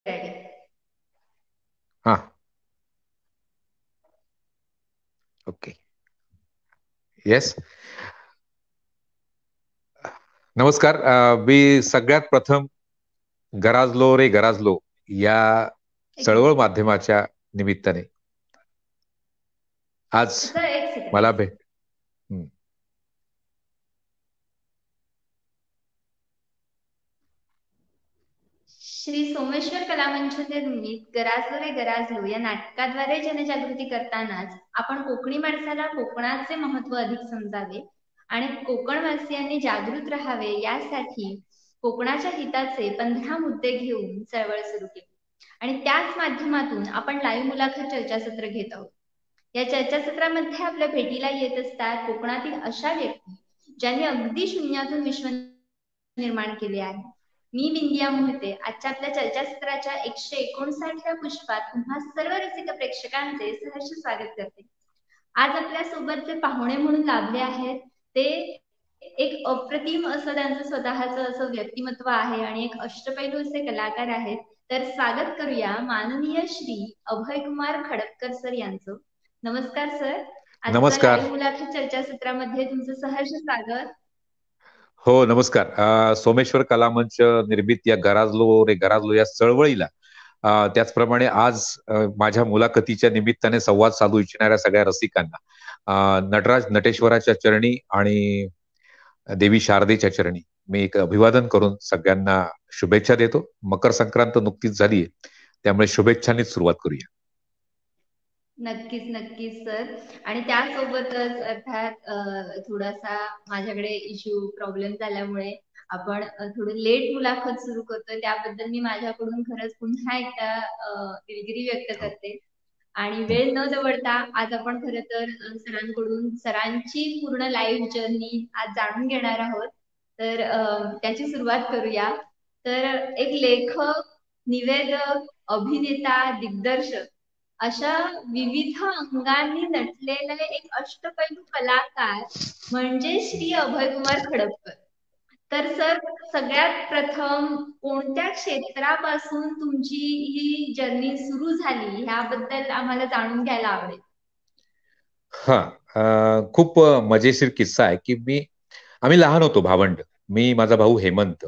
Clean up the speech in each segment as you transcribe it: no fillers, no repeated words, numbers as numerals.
Ready. हा, okay. Yes, नमस्कार. मी सगळ्यात प्रथम गराजलो रे गराजलो या चळवळ माध्यमाच्या निमित्ताने आज सर एक सेकंड, मला एक सेकंड. हं. श्री सोमेश्वर कलामंच निर्मित गराजलो रे गराजलो या नाटकाद्वारे जनजागृती करतानाच आपण कोकणी माणसाला कोकणाचे महत्व अधिक समजावे आणि कोकणवासियांनी जागृत राहावे यासाठी कोकणाच्या हिताचे 15 मुद्दे घेऊन चळवळ सुरू केली आणि त्याच माध्यमातून आपण लाईव्ह मुलाखत चर्चासत्र घेत आहोत. या चर्चासत्रामध्ये आपल्या भेटीला येत असतात कोकणातील अशा व्यक्ती ज्यांनी अगदी शून्यातून विश्व निर्माण केले आहे. मी बिंदिया मोहिते आजच्या आपल्या चर्चासत्राच्या 159व्या पुष्पात तुम्हा सर्व रसिक प्रेक्षकांचे सहर्ष स्वागत करते. आज आपल्या सोबत जे पाहुणे म्हणून लाभले आहेत ते एक अप्रतिम असं त्यांचं स्वतःचं असं व्यक्तिमत्व आहे आणि एक अष्टपैलू असे कलाकार आहेत. तर स्वागत करूया माननीय श्री अभयकुमार खडपकर सर यांचं. नमस्कार सर. आजच्या नमस्कार. लाईव्ह मुलाखत चर्चासत्रामध्ये तुमचं सहर्ष स्वागत. हो, नमस्कार. सोमेश्वर कलामंच निर्मित या गराजलो रे गराजलो या चळवळीला त्याचप्रमाणे आज माझ्या मुलाखतीच्या निमित्ताने संवाद साधू इच्छिणाऱ्या सगळ्या रसिकांना नटराज नटेश्वराच्या चरणी आणि देवी शारदेच्या चरणी मी एक अभिवादन करून सगळ्यांना शुभेच्छा देतो. मकर संक्रांत नुकतीच झालीये, त्यामुळे शुभेच्छांनीच सुरुवात करूया. नक्कीच नक्कीच सर. आणि त्यासोबतच अर्थात थोडासा माझ्याकडे इश्यू प्रॉब्लेम झाल्यामुळे आपण थोडं लेट मुलाखत सुरू करतोय त्याबद्दल मी माझ्याकडून खरंच पुन्हा एकदा दिलगिरी व्यक्त करते. आणि वेळ न दवडता आज आपण खरं तर सरांकडून सरांची पूर्ण लाईव्ह जर्नी आज जाणून घेणार आहोत. तर त्याची सुरुवात करूया. तर एक लेखक, निवेदक, अभिनेता, दिग्दर्शक अशा विविध अंगांनी नटलेले एक अष्टपैलू कलाकार म्हणजे श्री अभयकुमार खडपकर. तर सर सगळ्यात प्रथम कोणत्या क्षेत्रापासून तुमची ही जर्नी सुरू झाली ह्याबद्दल आम्हाला जाणून घ्यायला आवडेल. खूप मजेशीर किस्सा आहे की आम्ही लहान होतो भावंड. मी, माझा भाऊ हेमंत.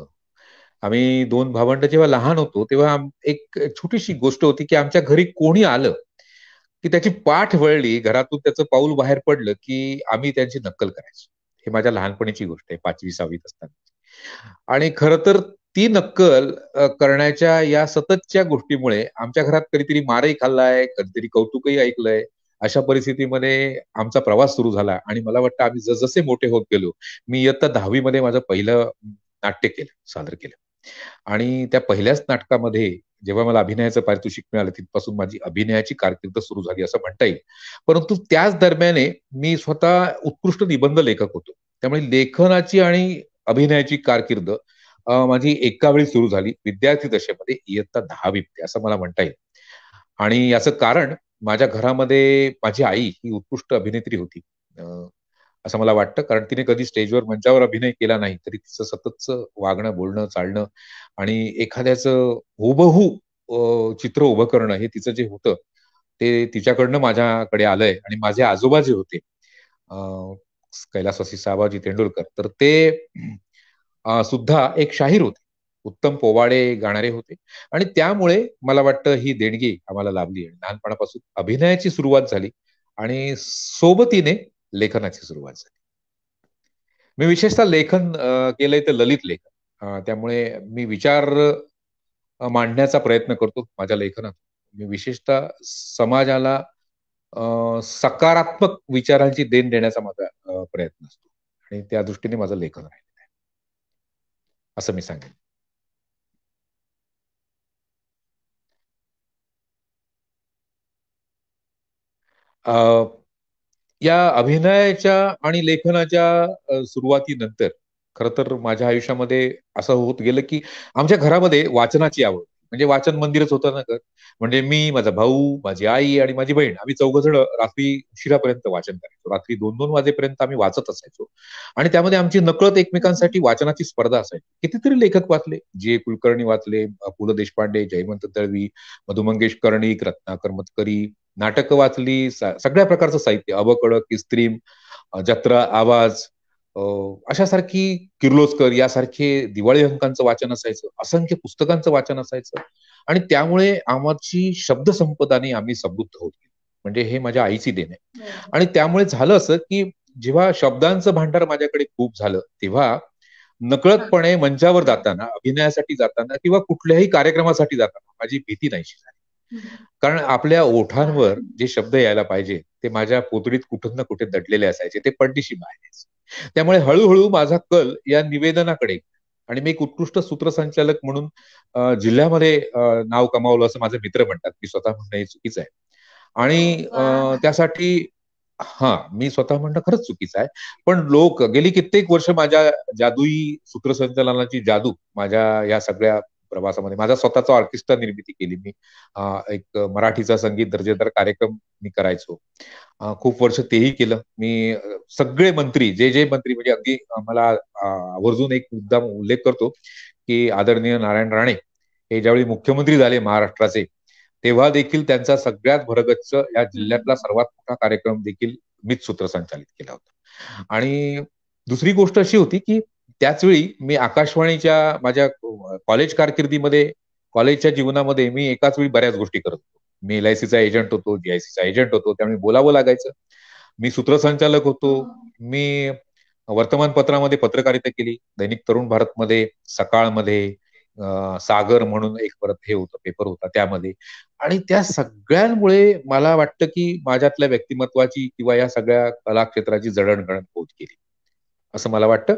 आम्ही 2 भावंड जेव्हा लहान होतो तेव्हा एक छोटीशी गोष्ट होती की आमच्या घरी कोणी आलं की त्याची पाठ वळली, घरातून त्याचं पाऊल बाहेर पडलं की आम्ही त्यांची नक्कल करायचो. हे माझ्या लहानपणीची गोष्ट आहे, 5वी-6वीत असताना. आणि खरं तर ती नक्कल करण्याच्या या सततच्या गोष्टीमुळे आमच्या घरात कधीतरी मारही खाल्लाय, कधीतरी कौतुकही ऐकलंय. अशा परिस्थितीमध्ये आमचा प्रवास सुरू झाला आणि मला वाटतं आम्ही जसजसे मोठे होत गेलो, मी इयत्ता 10वी मध्ये माझं पहिलं नाट्य केलं, सादर केलं. आणि त्या पहिल्याच नाटकामध्ये जेव्हा मला अभिनयाचं पारितोषिक मिळालं तिथपासून माझी अभिनयाची कारकीर्द सुरू झाली असं म्हणता येईल. परंतु त्याच दरम्याने मी स्वतः उत्कृष्ट निबंध लेखक होतो. त्यामुळे लेखनाची आणि अभिनयाची कारकीर्द माझी एका वेळी सुरू झाली विद्यार्थी दशेमध्ये इयत्ता 10वी असं मला म्हणता येईल. आणि याचं कारण माझ्या घरामध्ये माझी आई ही उत्कृष्ट अभिनेत्री होती असं मला वाटतं. कारण तिने कधी स्टेजवर मंचावर अभिनय केला नाही तरी तिचं सततचं वागणं, बोलणं, चालणं आणि एखाद्याचं हुबहू चित्र उभं करणं हे तिचं जे होतं ते तिच्याकडनं माझ्याकडे आलंय. आणि माझे आजोबा जे होते कैलासवासी साबाजी तेंडुलकर, तर ते सुद्धा एक शाहीर होते, उत्तम पोवाडे गाणारे होते. आणि त्यामुळे मला वाटतं ही देणगी आम्हाला लाभली आणि लहानपणापासून अभिनयाची सुरुवात झाली आणि सोबतीने लेखनाची सुरुवात झाली. मी विशेषतः लेखन केलंय तर ललित लेखन. त्यामुळे मी विचार मांडण्याचा प्रयत्न करतो माझ्या लेखनात. मी विशेषतः समाजाला सकारात्मक विचारांची देण देण्याचा माझा प्रयत्न असतो आणि त्या दृष्टीने माझं लेखन राहिलेलं आहे असं मी सांगेन. या अभिनयाच्या आणि लेखनाच्या सुरुवातीनंतर खरं तर माझ्या आयुष्यामध्ये असं होत गेलं की आमच्या घरामध्ये वाचनाची आवड. म्हणजे वाचन मंदिरच होतं ना घर. म्हणजे मी, माझा भाऊ, माझी आई आणि माझी बहीण आम्ही चौघजण रात्री उशिरापर्यंत वाचन करायचो. रात्री 2-2 वाजेपर्यंत आम्ही वाचत असायचो. आणि त्यामध्ये आमची नकळत एकमेकांसाठी वाचनाची स्पर्धा असायची. कितीतरी लेखक वाचले. जे कुलकर्णी वाचले, पु ल देशपांडे, जयवंत दळवी, मधु मंगेश कर्णिक, रत्नाकर मतकरी, नाटकं वाचली, सगळ्या प्रकारचं साहित्य, अबकडक, इस्त्रीम, जत्रा, आवाज, अशासारखी, किर्लोस्कर यासारखे दिवाळी अंकांचं वाचन असायचं, असंख्य पुस्तकांचं वाचन असायचं. आणि त्यामुळे आमची शब्दसंपदाने आम्ही समृद्ध होत गेलो. म्हणजे हे माझ्या आईची देण आहे. आणि त्यामुळे झालं असं की जेव्हा शब्दांचं भांडार माझ्याकडे खूप झालं, तेव्हा नकळतपणे मंचावर जाताना, अभिनयासाठी जाताना किंवा कुठल्याही कार्यक्रमासाठी जाताना माझी भीती नाहीशी झाली. कारण आपल्या ओठांवर जे शब्द यायला पाहिजे ते माझ्या पोतडीत कुठं ना कुठे दडलेले असायचे, ते पडदिशी बाहेर. त्यामुळे हळूहळू माझा कल या निवेदनाकडे, आणि मी एक उत्कृष्ट सूत्रसंचालक म्हणून जिल्ह्यामध्ये नाव कमावलं असं माझे मित्र म्हणतात. मी स्वतः म्हणणं हे चुकीचं आहे. आणि त्यासाठी मी स्वतः म्हणणं खरंच चुकीचं आहे. पण लोक गेली कित्येक वर्ष माझ्या जादुई सूत्रसंचालनाची जादू माझ्या या सगळ्या प्रवासामध्ये, माझा स्वतःचा ऑर्केस्ट्रा निर्मिती केली मी. एक मराठीचा संगीत दर्जेदार कार्यक्रम मी करायचो. खूप वर्ष तेही केलं मी. सगळे मंत्री, जे जे मंत्री, म्हणजे अगदी मला आवर्जून एक मुद्दाम उल्लेख करतो की आदरणीय नारायण राणे हे ज्यावेळी मुख्यमंत्री झाले महाराष्ट्राचे, तेव्हा देखील त्यांचा सगळ्यात भरगच्च या जिल्ह्यातला सर्वात मोठा कार्यक्रम देखील मीच सूत्रसंचालित केला होता. आणि दुसरी गोष्ट अशी होती की त्याच वेळी मी आकाशवाणीच्या माझ्या कॉलेज कारकिर्दीमध्ये, कॉलेजच्या जीवनामध्ये मी एकाच वेळी बऱ्याच गोष्टी करत होतो. मी LICचा एजंट होतो, GICचा एजंट होतो, त्यामुळे बोलावं लागायचं. मी सूत्रसंचालक होतो. मी वर्तमानपत्रामध्ये पत्रकारिता केली, दैनिक तरुण भारतमध्ये, सकाळमध्ये, सागर म्हणून एक परत हे होतं, पेपर होता त्यामध्ये. आणि त्या सगळ्यांमुळे मला वाटतं की माझ्यातल्या व्यक्तिमत्वाची किंवा या सगळ्या कलाक्षेत्राची जडणघडण होत गेली, असं मला वाटतं.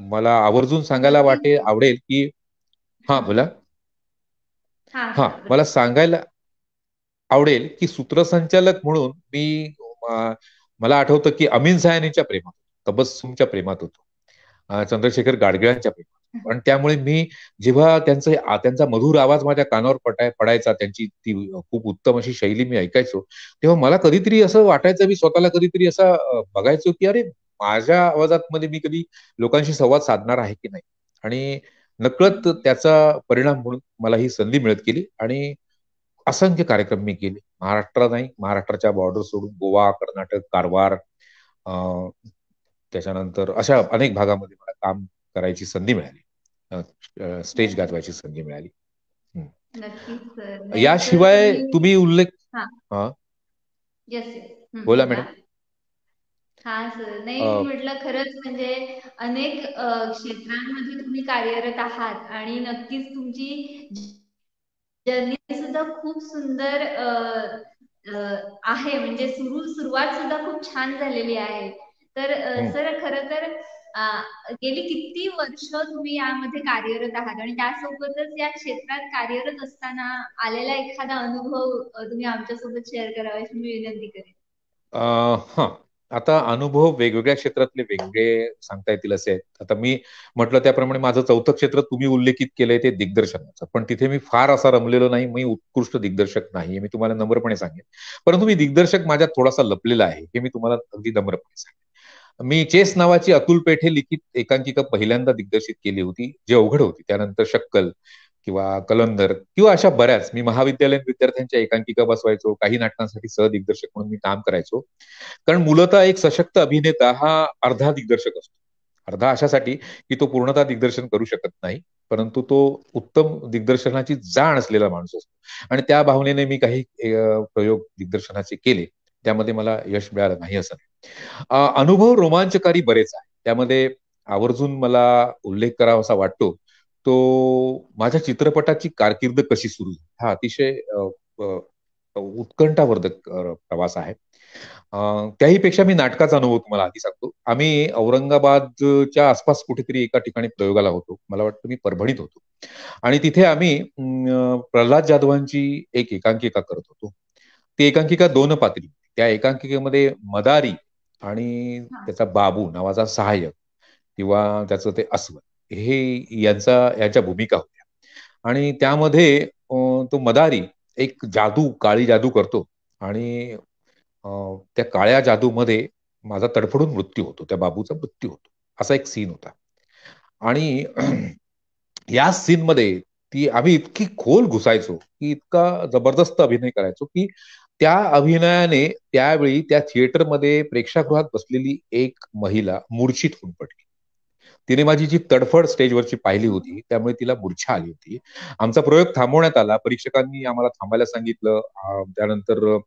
मला आवर्जून सांगायला आवडेल की बोला. मला सांगायला आवडेल की सूत्रसंचालक म्हणून मी, मला आठवतं की अमीन सायानीच्या प्रेमात, तबस्सुमच्या प्रेमात होतो, चंद्रशेखर गाडगिळांच्या प्रेमात. आणि त्यामुळे मी जेव्हा त्यांचा मधुर आवाज माझ्या कानावर पडायचा, त्यांची ती खूप उत्तम अशी शैली मी ऐकायचो, तेव्हा मला कधीतरी असं वाटायचं, मी स्वतःला कधीतरी असं बघायचो की अरे माझ्या आवाजात मध्ये मी कधी लोकांशी संवाद साधणार आहे की नाही. आणि नकळत त्याचा परिणाम म्हणून मला ही संधी मिळत गेली आणि असंख्य कार्यक्रम मी केले. महाराष्ट्राच्या बॉर्डर सोडून गोवा, कर्नाटक, कारवार, त्याच्यानंतर अशा अनेक भागामध्ये मला काम करायची संधी मिळाली, स्टेज गाजवायची संधी मिळाली. याशिवाय तुम्ही उल्लेख, बोला मॅडम. सर, नाही म्हटलं, खरंच म्हणजे अनेक क्षेत्रांमध्ये तुम्ही कार्यरत आहात आणि नक्कीच तुमची जर्नी सुद्धा खूप सुंदर आहे. म्हणजे सुरुवात सुद्धा खूप छान झालेली आहे. तर सर, खरं तर गेली किती वर्ष तुम्ही यामध्ये कार्यरत आहात आणि त्यासोबतच या क्षेत्रात कार्यरत असताना आलेला एखादा अनुभव तुम्ही आमच्यासोबत शेअर करावा अशी मी विनंती करेन. आता अनुभव वेगवेगळ्या क्षेत्रातले वेगवेगळे सांगता येतील असे आहेत. आता मी म्हटलं त्याप्रमाणे माझं चौथं क्षेत्र तुम्ही उल्लेखित केलंय ते दिग्दर्शनाचं, पण तिथे मी फार असा रमलेलो नाही. मी उत्कृष्ट दिग्दर्शक नाही, मी तुम्हाला नम्रपणे सांगेन. परंतु मी दिग्दर्शक माझ्यात थोडासा लपलेला आहे, हे मी तुम्हाला अगदी नम्रपणे सांगेन. मी चेस नावाची अतुल पेठे लिखित एकांकिका पहिल्यांदा दिग्दर्शित केली होती, जी अवघड होती. त्यानंतर शक्कल किंवा कलंदर किंवा अशा बऱ्याच, मी महाविद्यालयीन विद्यार्थ्यांच्या एकांकिका बसवायचो, काही नाटकांसाठी सहदिग्दर्शक म्हणून मी काम करायचो. कारण मूलतः एक सशक्त अभिनेता हा अर्धा दिग्दर्शक असतो. अर्धा अशासाठी की तो पूर्णतः दिग्दर्शन करू शकत नाही, परंतु तो उत्तम दिग्दर्शनाची जाण असलेला माणूस असतो. आणि त्या भावनेने मी काही प्रयोग दिग्दर्शनाचे केले, त्यामध्ये मला यश मिळालं नाही असं नाही. अनुभव रोमांचकारी बरेच आहे. त्यामध्ये आवर्जून मला उल्लेख करावासा वाटतो तो माझ्या चित्रपटाची कारकीर्द कशी सुरू झाली, हा अतिशय उत्कंठावर्धक प्रवास आहे. त्याही पेक्षा मी नाटकाचा अनुभव तुम्हाला आधी सांगतो. आम्ही औरंगाबादच्या आसपास कुठेतरी एका ठिकाणी प्रयोगाला होतो, मला वाटतं मी परभणीत होतो. आणि तिथे आम्ही प्रल्हाद जाधवांची एक एकांकिका करत होतो. ती एकांकिका 2 पात्री. त्या एकांकिकेमध्ये मदारी आणि त्याचा बाबू नावाचा सहाय्यक किंवा त्याचं ते अस्वल हे यांच्या भूमिका होत्या. आणि त्यामध्ये तो मदारी एक काळी जादू करतो आणि त्या काळ्या जादूमध्ये माझा तडफडून मृत्यू होतो, त्या बाबूचा मृत्यू होतो. असा एक सीन होता. आणि या सीनमध्ये आम्ही इतकी खोल घुसायचो, की इतका जबरदस्त अभिनय करायचो, की त्या अभिनयाने त्यावेळी त्या थिएटरमध्ये प्रेक्षागृहात बसलेली एक महिला मूर्छित होऊन पडली. तिने माझी जी तडफड स्टेजवरची पाहिली होती, त्यामुळे तिला मूर्छा आली होती. आमचा प्रयोग थांबवण्यात आला. परीक्षकांनी आम्हाला थांबायला सांगितलं. त्यानंतर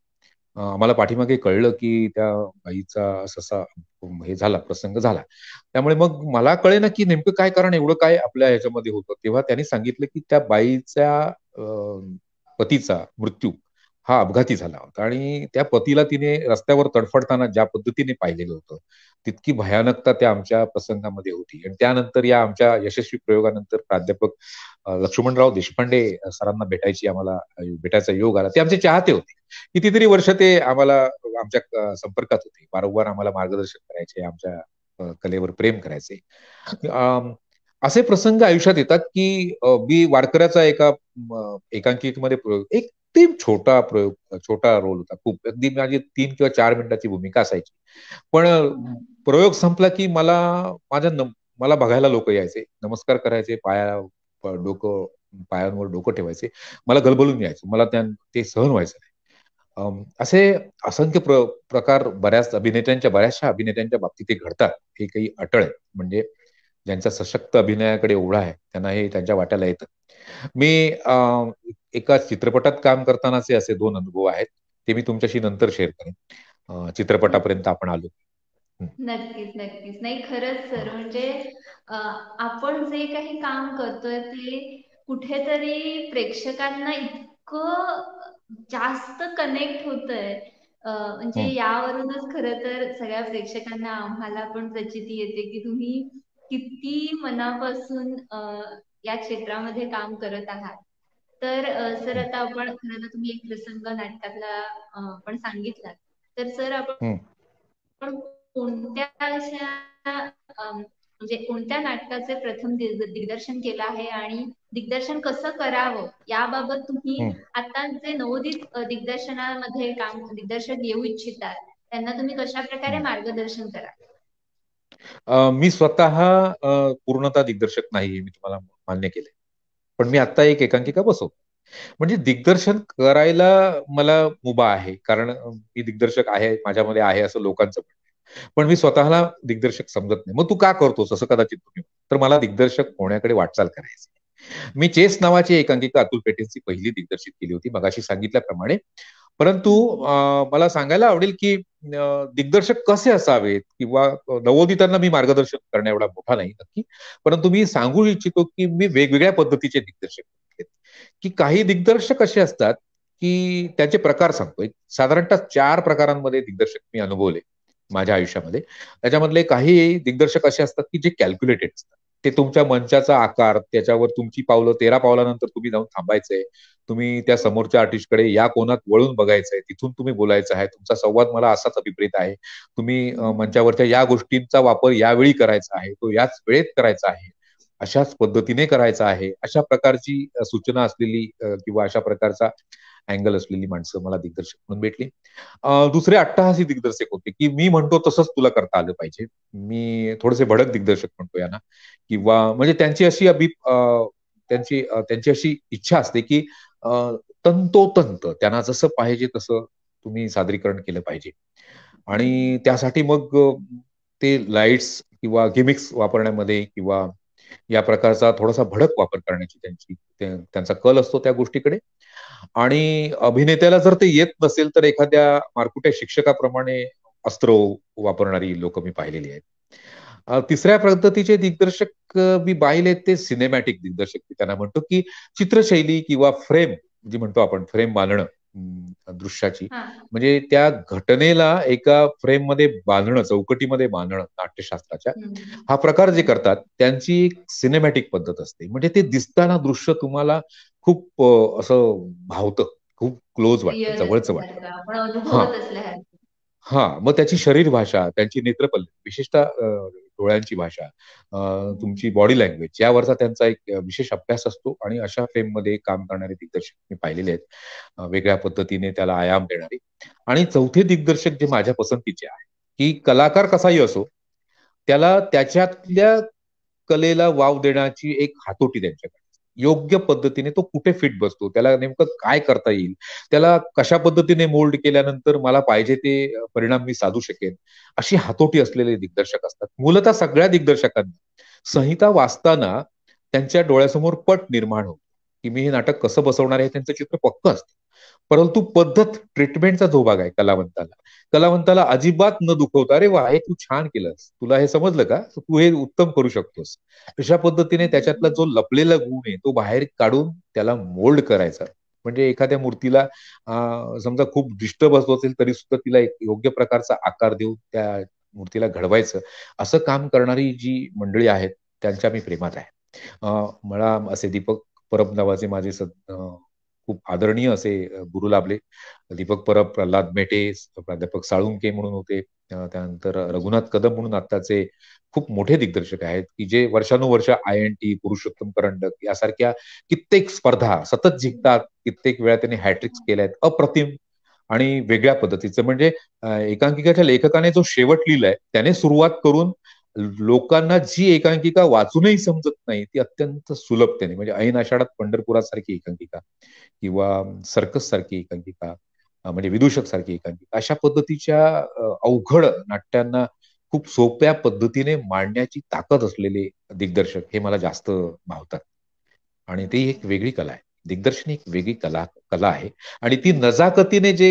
आम्हाला पाठीमागे कळलं, की त्या बाईचा असा हे झाला, प्रसंग झाला. त्यामुळे मग मला कळेना, की नेमकं काय कारण एवढं काय आपल्या ह्याच्यामध्ये होतं. तेव्हा त्यांनी सांगितलं, की त्या बाईच्या पतीचा मृत्यू हा अपघाती झाला होता आणि त्या पतीला तिने रस्त्यावर तडफडताना ज्या पद्धतीने पाहिलेलं होतं, तितकी भयानकता त्या आमच्या प्रसंगामध्ये होती. आणि त्यानंतर या आमच्या यशस्वी प्रयोगानंतर प्राध्यापक लक्ष्मणराव देशपांडे सरांना भेटायचा योग आला. ते आमचे चाहते होते. कितीतरी वर्ष ते आम्हाला आमच्या संपर्कात होते. वारंवार आम्हाला मार्गदर्शन करायचे, आमच्या कलेवर प्रेम करायचे. असे प्रसंग आयुष्यात येतात, की मी वारकऱ्याचा एका एकांकिकेमध्ये छोटा रोल होता. खूप अगदी माझी 3 किंवा 4 मिनिटाची भूमिका असायची. पण प्रयोग संपला, की मला बघायला लोक यायचे, नमस्कार करायचे, पायांवर डोकं ठेवायचे. मला गलबलून यायचं. मला ते सहन व्हायचं नाही. असे असंख्य प्रकार बऱ्याचशा अभिनेत्यांच्या बाबतीत ते घडतात. हे काही अटळ आहे. म्हणजे ज्यांचा सशक्त अभिनयाकडे ओढा आहे, त्यांना हे त्यांच्या वाट्याला येतं. मी एका चित्रपटात काम करतानाचे असे 2 अनुभव आहेत. ते मी तुमच्याशी नंतर शेअर करेन. चित्रपटापर्यंत आपण आलो. नक्कीच नक्कीच. नाही खरंच सर, म्हणजे आपण जे काही काम करतोय ते कुठेतरी प्रेक्षकांना इतकं जास्त कनेक्ट होतंय. म्हणजे हं, यावरूनच खरं तर सगळ्या प्रेक्षकांना, आम्हाला पण प्रचिती येते की तुम्ही किती मनापासून या क्षेत्रामध्ये काम करत आहात. तर सर, हं, आता आपण खरं तर तुम्ही एक प्रसंग नाटकातला पण सांगितला. तर सर, हं, आपण कोणत्या अशा म्हणजे कोणत्या नाटकाचे प्रथम दिग्दर्शन केलं आहे आणि दिग्दर्शन कसं करावं याबाबत तुम्ही हं, आता जे नवोदित दिग्दर्शनामध्ये दिग्दर्शक येऊ इच्छितात त्यांना तुम्ही कशा प्रकारे हं. मार्गदर्शन करा? मी स्वतः पूर्णतः दिग्दर्शक नाहीये, मी तुम्हाला मान्य केलंय. पण मी आता एक एकांकिका बसवतो. म्हणजे दिग्दर्शन करायला मला मुभा आहे. कारण मी दिग्दर्शक आहे, माझ्यामध्ये आहे असं लोकांचं म्हणणं आहे. पण मी स्वतःला दिग्दर्शक समजत नाही. मग तू का करतोस असं कदाचित तुम्ही तर मला दिग्दर्शक होण्याकडे वाटचाल करायची. मी चेस नावाची एकांकिका अतुल पेटेंची पहिली दिग्दर्शित केली होती, मगाशी सांगितल्याप्रमाणे. परंतु मला सांगायला आवडेल, की दिग्दर्शक कसे असावेत किंवा नवोदितांना मी मार्गदर्शन करण्या एवढा मोठा नाही नक्की. परंतु मी सांगू इच्छितो, की मी वेगवेगळ्या पद्धतीचे दिग्दर्शक आहेत. की काही दिग्दर्शक असे असतात, की त्याचे प्रकार सांगतो. साधारणतः 4 प्रकारांमध्ये दिग्दर्शक मी अनुभवले माझ्या आयुष्यामध्ये. त्याच्यामधले काही दिग्दर्शक असे असतात, की जे कॅल्क्युलेटेड असतात. ते तुमच्या मंचाचा आकार, त्याच्यावर तुमची पावलं 13 पावलानंतर तुम्ही जाऊन थांबायचंय. तुम्ही त्या समोरच्या आर्टिस्टकडे या कोनात वळून बघायचंय, तिथून तुम्ही बोलायचं आहे. तुमचा संवाद मला असाच अभिप्रेत आहे. तुम्ही मंचावरच्या या गोष्टींचा वापर यावेळी करायचा आहे, तो याच वेळेत करायचा आहे. अशाच पद्धतीने करायचा आहे. अशा प्रकारची सूचना असलेली किंवा अशा प्रकारचा अँगल असलेली माणसं मला दिग्दर्शक म्हणून भेटली. दुसरे अट्टहासी दिग्दर्शक होते, की मी म्हणतो तसंच तुला करता आलं पाहिजे. मी थोडेसे भडक दिग्दर्शक म्हणतो यांना किंवा म्हणजे त्यांची अशी इच्छा असते, की अ, तंतोतंत त्यांना जसं पाहिजे तसं तुम्ही सादरीकरण केलं पाहिजे. आणि त्यासाठी मग ते लाईट्स किंवा गिमिक्स वापरण्यामध्ये किंवा या प्रकारचा थोडासा भडक वापर करण्याची त्यांचा कल असतो त्या गोष्टीकडे. आणि अभिनेत्याला जर ते येत नसेल तर एखाद्या मारकुट्या शिक्षकाप्रमाणे अस्त्र वापरणारी लोक मी पाहिलेली आहेत. तिसऱ्या पद्धतीचे दिग्दर्शक मी पाहिले ते सिनेमॅटिक दिग्दर्शक मी त्यांना म्हणतो, की चित्रशैली किंवा फ्रेम जी म्हणतो आपण फ्रेम बांधणं दृश्याची. हा. म्हणजे त्या घटनेला एका फ्रेममध्ये बांधणं, चौकटीमध्ये बांधणं नाट्यशास्त्राच्या. हम्म. हा प्रकार जे हम्म. करतात त्यांची एक सिनेमॅटिक पद्धत असते. म्हणजे ते दिसताना दृश्य तुम्हाला खूप असं भावतं, खूप क्लोज वाटतं, रिअल जवळचं वाटतं. असल्यासारखं, आपण हां. अनुभवत असल्यासारखं. हां, मग त्याची शरीर भाषा, त्यांची नेत्रपल्लव विशेषतः डोळ्यांची भाषा, तुमची बॉडी लँग्वेज यावरचा त्यांचा एक विशेष अभ्यास असतो आणि अशा फ्रेममध्ये काम करणारे दिग्दर्शक मी पाहिलेले आहेत, वेगळ्या पद्धतीने त्याला आयाम देणारे. आणि चौथे दिग्दर्शक जे माझ्या पसंतीचे आहे, की कलाकार कसाही असो, त्याला त्याच्यातल्या कलेला वाव देण्याची एक हातोटी त्यांच्याकडे, योग्य पद्धतीने तो कुठे फिट बसतो, त्याला नेमकं काय करता येईल, त्याला कशा पद्धतीने मोल्ड केल्यानंतर मला पाहिजे ते परिणाम मी साधू शकेन, अशी हातोटी असलेले दिग्दर्शक असतात. मूलतः सगळ्या दिग्दर्शकांना संहिता वाचताना त्यांच्या डोळ्यासमोर पट निर्माण होतो की मी हे नाटक कसं बसवणार आहे, त्यांचं चित्र पक्क असतं. परंतु पद्धत, ट्रीटमेंटचा जो भाग आहे कलावंताला, कलावंताला अजिबात न दुखवता, अरे वा हे तू छान केलंस, तुला हे समजलं का, तू हे उत्तम करू शकतोस, अशा पद्धतीने त्याच्यातला जो लपलेला गुण आहे तो बाहेर काढून त्याला मोल्ड करायचा. म्हणजे एखाद्या मूर्तीला समजा खूप डिस्टर्ब असतो असेल तरी सुद्धा तिला एक योग्य प्रकारचा आकार देऊन त्या मूर्तीला घडवायचं, असं काम करणारी जी मंडळी आहेत त्यांच्या मी प्रेमात आहे. मला असे दीपक परब नावाचे माझे खूप आदरणीय असे गुरु लाभले. दीपक परब, प्रल्हाद मेटे, प्राध्यापक साळुंके म्हणून होते, त्यानंतर रघुनाथ कदम म्हणून आत्ताचे खूप मोठे दिग्दर्शक आहेत की जे वर्षानुवर्ष INT, पुरुषोत्तम करंडक यासारख्या कित्येक स्पर्धा सतत जिंकतात, कित्येक वेळा त्यांनी हॅट्रिक्स केल्या आहेत, अप्रतिम आणि वेगळ्या पद्धतीचं. म्हणजे एकांकिकाच्या लेखकाने जो शेवट लिहिलाय त्याने सुरुवात करून लोकांना जी एकांकिका वाचूनही समजत नाही ती अत्यंत सुलभतेने, म्हणजे ऐन आषाढात पंढरपुरासारखी एकांकिका किंवा सर्कस सारखी एकांकिका, म्हणजे विदूषक सारखी एकांकिका, अशा पद्धतीच्या अवघड नाट्यांना खूप सोप्या पद्धतीने मांडण्याची ताकद असलेले दिग्दर्शक हे मला जास्त भावतात. आणि ती एक वेगळी कला आहे, दिग्दर्शन एक वेगळी कला आहे. आणि ती नजाकतीने जे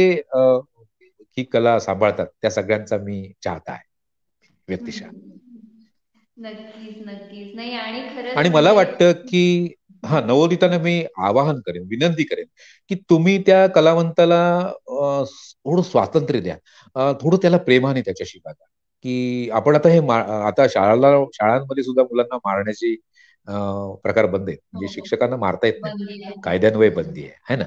ही कला सांभाळतात त्या सगळ्यांचा मी चाहता आहे व्यक्तिशः. नक्कीच नक्कीच. नाही आणि खरंच आणि मला म्हणजे वाटतं की नवोदितांना मी आवाहन करेन, विनंती करेन की तुम्ही त्या कलावंताला थोडं स्वातंत्र्य द्या, थोडं त्याला प्रेमाने त्याच्याशी वागा. की आपण आता आता शाळांमध्ये सुद्धा मुलांना मारण्याची प्रकार बंद आहेत, म्हणजे हो, शिक्षकांना मारता येत नाही, बंदी आहे. कायद्यान्वये बंदी आहे ना.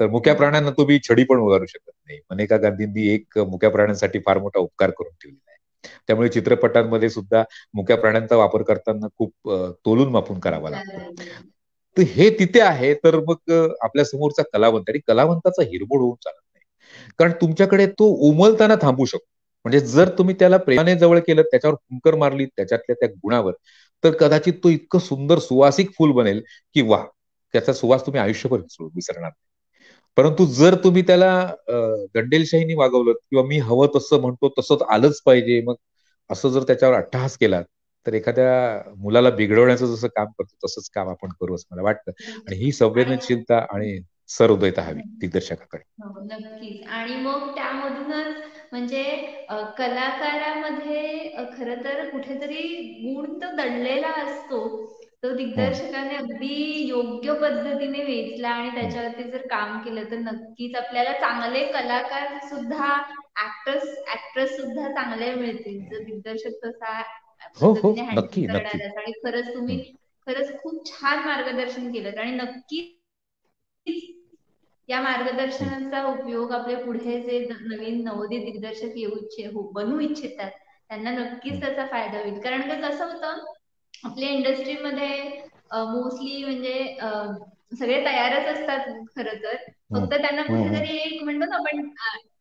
तर मुक्या प्राण्यांना तुम्ही छडी पण उगारू शकत नाही. मनेका गांधींनी एक मुक्या प्राण्यांसाठी फार मोठा उपकार करून ठेवलेला आहे. त्यामुळे चित्रपटांमध्ये सुद्धा मुक्या प्राण्यांचा वापर करताना खूप तोलून मापून करावा लागतो. तर हे तिथे आहे, तर मग आपल्या समोरचा कलावंत आणि कलावंताचा हिरमोड होऊन चालत नाही, कारण तुमच्याकडे तो उमलताना थांबू शकतो. म्हणजे जर तुम्ही त्याला प्रेमाने जवळ केलं, त्याच्यावर फुंकर मारली त्याच्यातल्या त्या गुणावर, तर कदाचित तो इतकं सुंदर सुवासिक फुल बनेल की वा, त्याचा सुवास तुम्ही आयुष्यभर विसरणार नाही. परंतु जर तुम्ही त्याला दंडेलशाहीने वागवलं किंवा मी हवं तसं म्हणतो तसंच आलंच पाहिजे, मग असं जर त्याच्यावर अट्टहास केला, तर एखाद्या मुलाला बिघडवण्याचं जसं काम करतो तसंच काम आपण करू असं मला वाटतं. आणि ही आणि संवेदनशीलता आणि सहृदयता हवी दिग्दर्शकाकडे. हो, नक्कीच. आणि मग त्यामधूनच म्हणजे कलाकारामध्ये खरं तर कुठेतरी गुण तो दडलेला असतो, तो हम्म, दिग्दर्शकाने अगदी योग्य पद्धतीने वेचला आणि हम्म, त्याच्यावरती जर काम केलं तर नक्कीच आपल्याला चांगले कलाकार सुद्धा, ऍक्ट्रेस सुद्धा चांगले मिळतील जर दिग्दर्शक तसा हो हो, पद्धतीने हँडल नक्की नक्की. करणार असेल. आणि खरंच तुम्ही हम्म, खरंच खूप छान मार्गदर्शन केलं आणि नक्कीच या हम्म, मार्गदर्शनाचा उपयोग आपले पुढे जे नवीन नवोदित दिग्दर्शक बनू इच्छितात त्यांना नक्कीच हम्म, त्याचा फायदा होईल. कारण का कसं होतं, आपल्या इंडस्ट्रीमध्ये मोस्टली म्हणजे सगळे तयारच असतात खरं तर, हम्म, फक्त त्यांना हम्म, हम्म, कुठेतरी एक म्हणतो ना आपण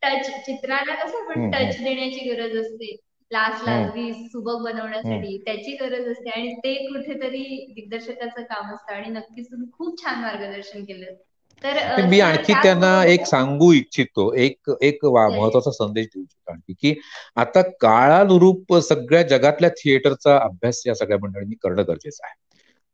टच, चित्राला कसं आपण हम्म, हम्म, टच देण्याची गरज असते, लास्टला हम्म, अगदी सुबक हम्म. बनवण्यासाठी त्याची गरज असते आणि ते कुठेतरी दिग्दर्शकाचं काम असतं. आणि नक्कीच तुम्ही खूप छान मार्गदर्शन केलं. तर मी सर आणखी त्यांना एक त्याचबरोबर सांगू इच्छितो, एक एक येस. महत्वाचा संदेश देऊ इच्छितो आणखी, की आता काळानुरूप सगळ्या जगातल्या थिएटरचा अभ्यास या सगळ्या मंडळींनी करणं गरजेचं आहे.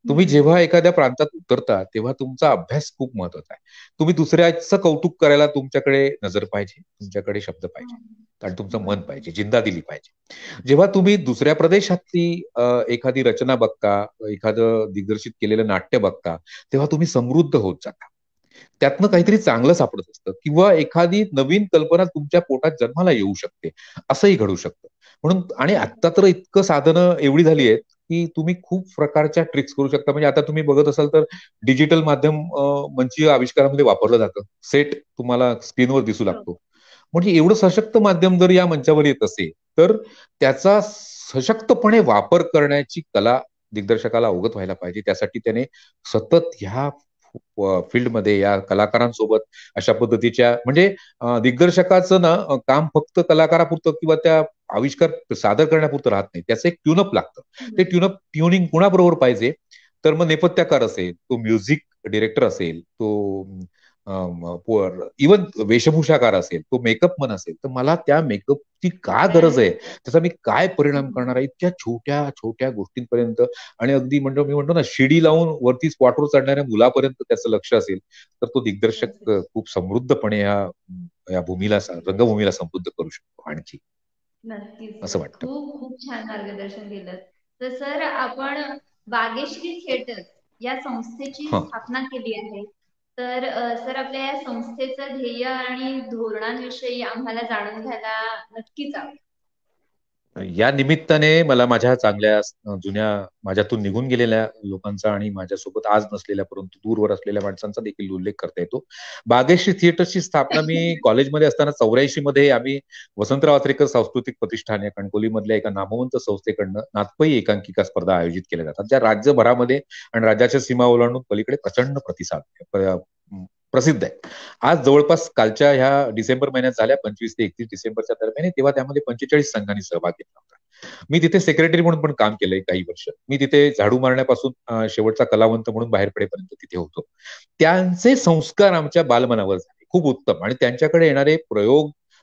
तुम्ही जेव्हा एखाद्या प्रांतात उतरता तेव्हा तुमचा अभ्यास खूप महत्वाचा आहे. तुम्ही दुसऱ्याचं कौतुक करायला तुमच्याकडे नजर पाहिजे, तुमच्याकडे शब्द पाहिजे आणि तुमचं मन पाहिजे, जिंदा दिली पाहिजे. जेव्हा तुम्ही दुसऱ्या प्रदेशातली एखादी रचना बघता, एखादं दिग्दर्शित केलेलं नाट्य बघता, तेव्हा तुम्ही समृद्ध होत जाता. त्यातनं काहीतरी चांगलं सापडत असतं किंवा एखादी नवीन कल्पना तुमच्या पोटात जन्माला येऊ शकते, असंही घडू शकतं. म्हणून आणि आता तर इतकं साधनं एवढी झाली आहेत की तुम्ही खूप प्रकारच्या ट्रिक्स करू शकता. म्हणजे आता तुम्ही बघत असाल तर डिजिटल माध्यम मंचीय आविष्कारामध्ये वापरलं जातं. सेट तुम्हाला स्क्रीनवर दिसू लागतो. म्हणजे एवढं सशक्त माध्यम जर या मंचावर येत असेल तर त्याचा सशक्तपणे वापर करण्याची कला दिग्दर्शकाला अवगत व्हायला पाहिजे. त्यासाठी त्याने सतत ह्या फील्डमध्ये या कलाकारांसोबत अशा पद्धतीच्या म्हणजे दिग्दर्शकाचं ना काम फक्त कलाकारापुरतं किंवा त्या आविष्कार सादर करण्यापुरतं राहत नाही. त्याचं एक ट्युनअप लागतं. ते ट्युनिंग कुणाबरोबर पाहिजे, तर मग नेपथ्यकार असेल, तो म्युझिक डिरेक्टर असेल, तो इवन वेशभूषाकार असेल, तो मेकअप मन असेल, तर मला त्या मेकअपची का गरज आहे, त्याचा मी काय परिणाम करणार आहे, इतक्या छोट्या छोट्या गोष्टींपर्यंत. आणि अगदी म्हणजे मी म्हणतो ना, शिडी लावून वरती स्पॉटवर चढणाऱ्या मुलापर्यंत त्याचं लक्ष असेल, तर तो दिग्दर्शक खूप समृद्धपणे या भूमीला रंगभूमीला समृद्ध करू शकतो आणखी, नक्कीच असं सर, वाटतं. खूप खूप छान मार्गदर्शन केलं. तर सर, आपण बागेश्री थिएटर या संस्थेची हा. स्थापना केली आहे. तर सर, आपल्या या संस्थेचं ध्येय आणि धोरणांविषयी आम्हाला जाणून घ्यायला नक्कीच आवडेल. या निमित्ताने मला माझ्या चांगल्या जुन्या माझ्यातून निघून गेलेल्या लोकांचा आणि माझ्यासोबत आज नसलेल्या परंतु दूरवर असलेल्या माणसांचा देखील उल्लेख करता येतो. बागेश्री थिएटरची स्थापना मी कॉलेजमध्ये असताना 84 मध्ये आम्ही वसंतराव आचरेकर सांस्कृतिक प्रतिष्ठान या कणकवलीमधल्या एका नामवंत संस्थेकडनं नाथपई एकांकिका स्पर्धा आयोजित केल्या जातात, ज्या राज्यभरामध्ये आणि राज्याच्या सीमा ओलांडून पलीकडे प्रचंड प्रसिद्ध आहे. आज जवळपास कालच्या ह्या डिसेंबर महिन्यात झाल्या 25 ते 31 डिसेंबरच्या दरम्यान, तेव्हा त्यामध्ये 45 संघांनी सहभाग घेतला होता. मी तिथे सेक्रेटरी म्हणून पण काम केलंय काही वर्ष. मी तिथे झाडू मारण्यापासून शेवटचा कलावंत म्हणून बाहेर पडेपर्यंत तिथे होतो. त्यांचे संस्कार आमच्या बालमनावर झाले खूप उत्तम, आणि त्यांच्याकडे येणारे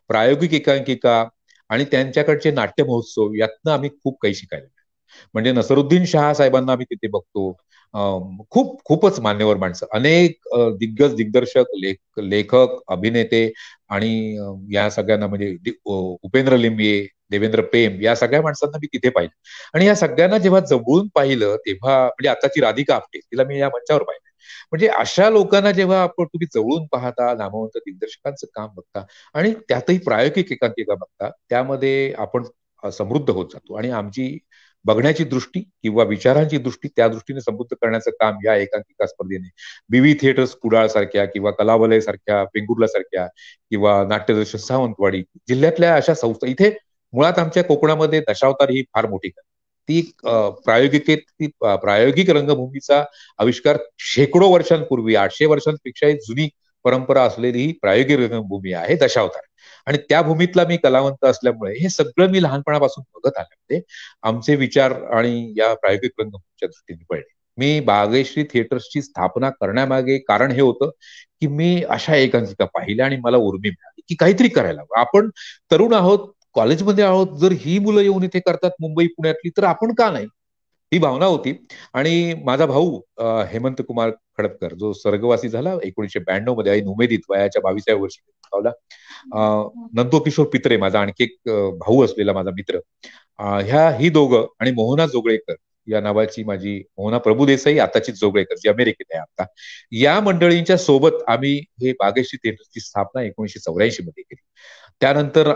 प्रायोगिक एकांकिका आणि त्यांच्याकडचे नाट्य महोत्सव यातनं आम्ही खूप काही शिकायला. म्हणजे नसरुद्दीन शाह साहेबांना आम्ही तिथे बघतो. खूपच मान्यवर माणसं, अनेक दिग्गज दिग्दर्शक, लेखक, अभिनेते आणि या सगळ्यांना म्हणजे उपेंद्र लिंबे, देवेंद्र पेम, या सगळ्या माणसांना मी तिथे पाहिलं. आणि या सगळ्यांना जेव्हा जवळून पाहिलं तेव्हा, म्हणजे आताची राधिका आपटे, तिला मी या मंचावर पाहिलं. म्हणजे अशा लोकांना जेव्हा आपण तुम्ही जवळून पाहता, नामवंत दिग्दर्शकांचं काम बघता आणि त्यातही प्रायोगिक एकांकिका बघता, त्यामध्ये आपण समृद्ध होत जातो. आणि आमची बघण्याची दृष्टी किंवा विचारांची दृष्टी त्या दृष्टीने समृद्ध करण्याचं काम या एकांकिका स्पर्धेने बीव्ही थिएटर्स कुडाळ सारख्या किंवा कलावलय सारख्या, वेंगुर्ला सारख्या किंवा नाट्यदर्शन सावंतवाडी जिल्ह्यातल्या अशा संस्था, इथे मुळात आमच्या कोकणामध्ये दशावतार ही फार मोठी ती प्रायोगिक रंगभूमीचा आविष्कार शेकडो वर्षांपूर्वी, 800 वर्षांपेक्षा जुनी परंपरा असलेली ही प्रायोगिक रंगभूमी आहे दशावतार. आणि त्या भूमीतला मी कलावंत असल्यामुळे हे सगळं मी लहानपणापासून बघत आल्यामुळे आमचे विचार आणि या प्रायोगिक रंगभूमीच्या दृष्टीने पडले. मी बागेश्री थिएटर्सची स्थापना करण्यामागे कारण हे होतं की मी अशा एकांकिका पाहिल्या आणि मला उर्मी मिळाली की काहीतरी करायला हवं. आपण तरुण आहोत, कॉलेजमध्ये आहोत, जर ही मुलं येऊन इथे करतात मुंबई पुण्यातली, तर आपण का नाही, ही भावना होती. आणि माझा भाऊ हेमंत कुमार खडपकर, जो स्वर्गवासी झाला 1992 मध्ये ऐन उमेदीत वयाच्या 22व्या वर्षी पावला. नंदोकिशोर पित्रे, माझा आणखी एक भाऊ असलेला माझा मित्र, ही दोघं आणि मोहना जोगळेकर या नावाची माझी मोहना प्रभुदेसाई, आताची जोगळेकर जी अमेरिकेत आहे आता, या मंडळींच्या सोबत आम्ही हे बागेश्री थिएटरची स्थापना 1984 मध्ये केली. त्यानंतर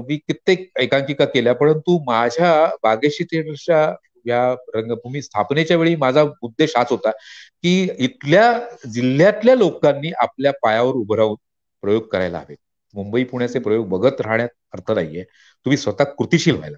मी कित्येक एकांकिका केल्या, परंतु माझ्या बागेश्री थिएटरच्या या रंगभूमी स्थापनेच्या वेळी माझा उद्देश हाच होता की इथल्या जिल्ह्यातल्या लोकांनी आपल्या पायावर उभं राहून प्रयोग करायला हवे. मुंबई पुण्याचे प्रयोग बघत राहण्यात अर्थ नाहीये, तुम्ही स्वतः कृतिशील व्हायला.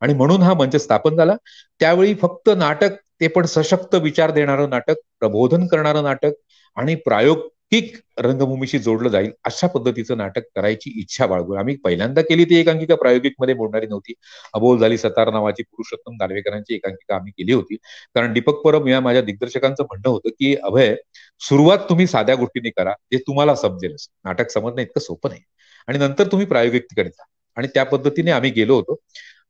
आणि म्हणून हा मंच स्थापन झाला. त्यावेळी फक्त नाटक, ते पण सशक्त विचार देणारं नाटक, प्रबोधन करणारं नाटक आणि प्रायोगिक रंगभूमीशी जोडलं जाईल अशा पद्धतीचं नाटक करायची इच्छा बाळगून आम्ही पहिल्यांदा केली. ती एकांकिका प्रायोगिक मध्ये मोडणारी नव्हती. अबोल झाली सतार नावाची पुरुषोत्तम दानवेकरांची एकांकिका आम्ही केली होती. कारण दीपक परब या माझ्या दिग्दर्शकांचं म्हणणं होतं की अभय, सुरुवात तुम्ही साध्या गोष्टीने करा, जे तुम्हाला समजेलच, नाटक समजणं इतकं सोपं नाही, आणि नंतर तुम्ही प्रायोगिकतेकडे जा. आणि त्या पद्धतीने आम्ही गेलो होतो.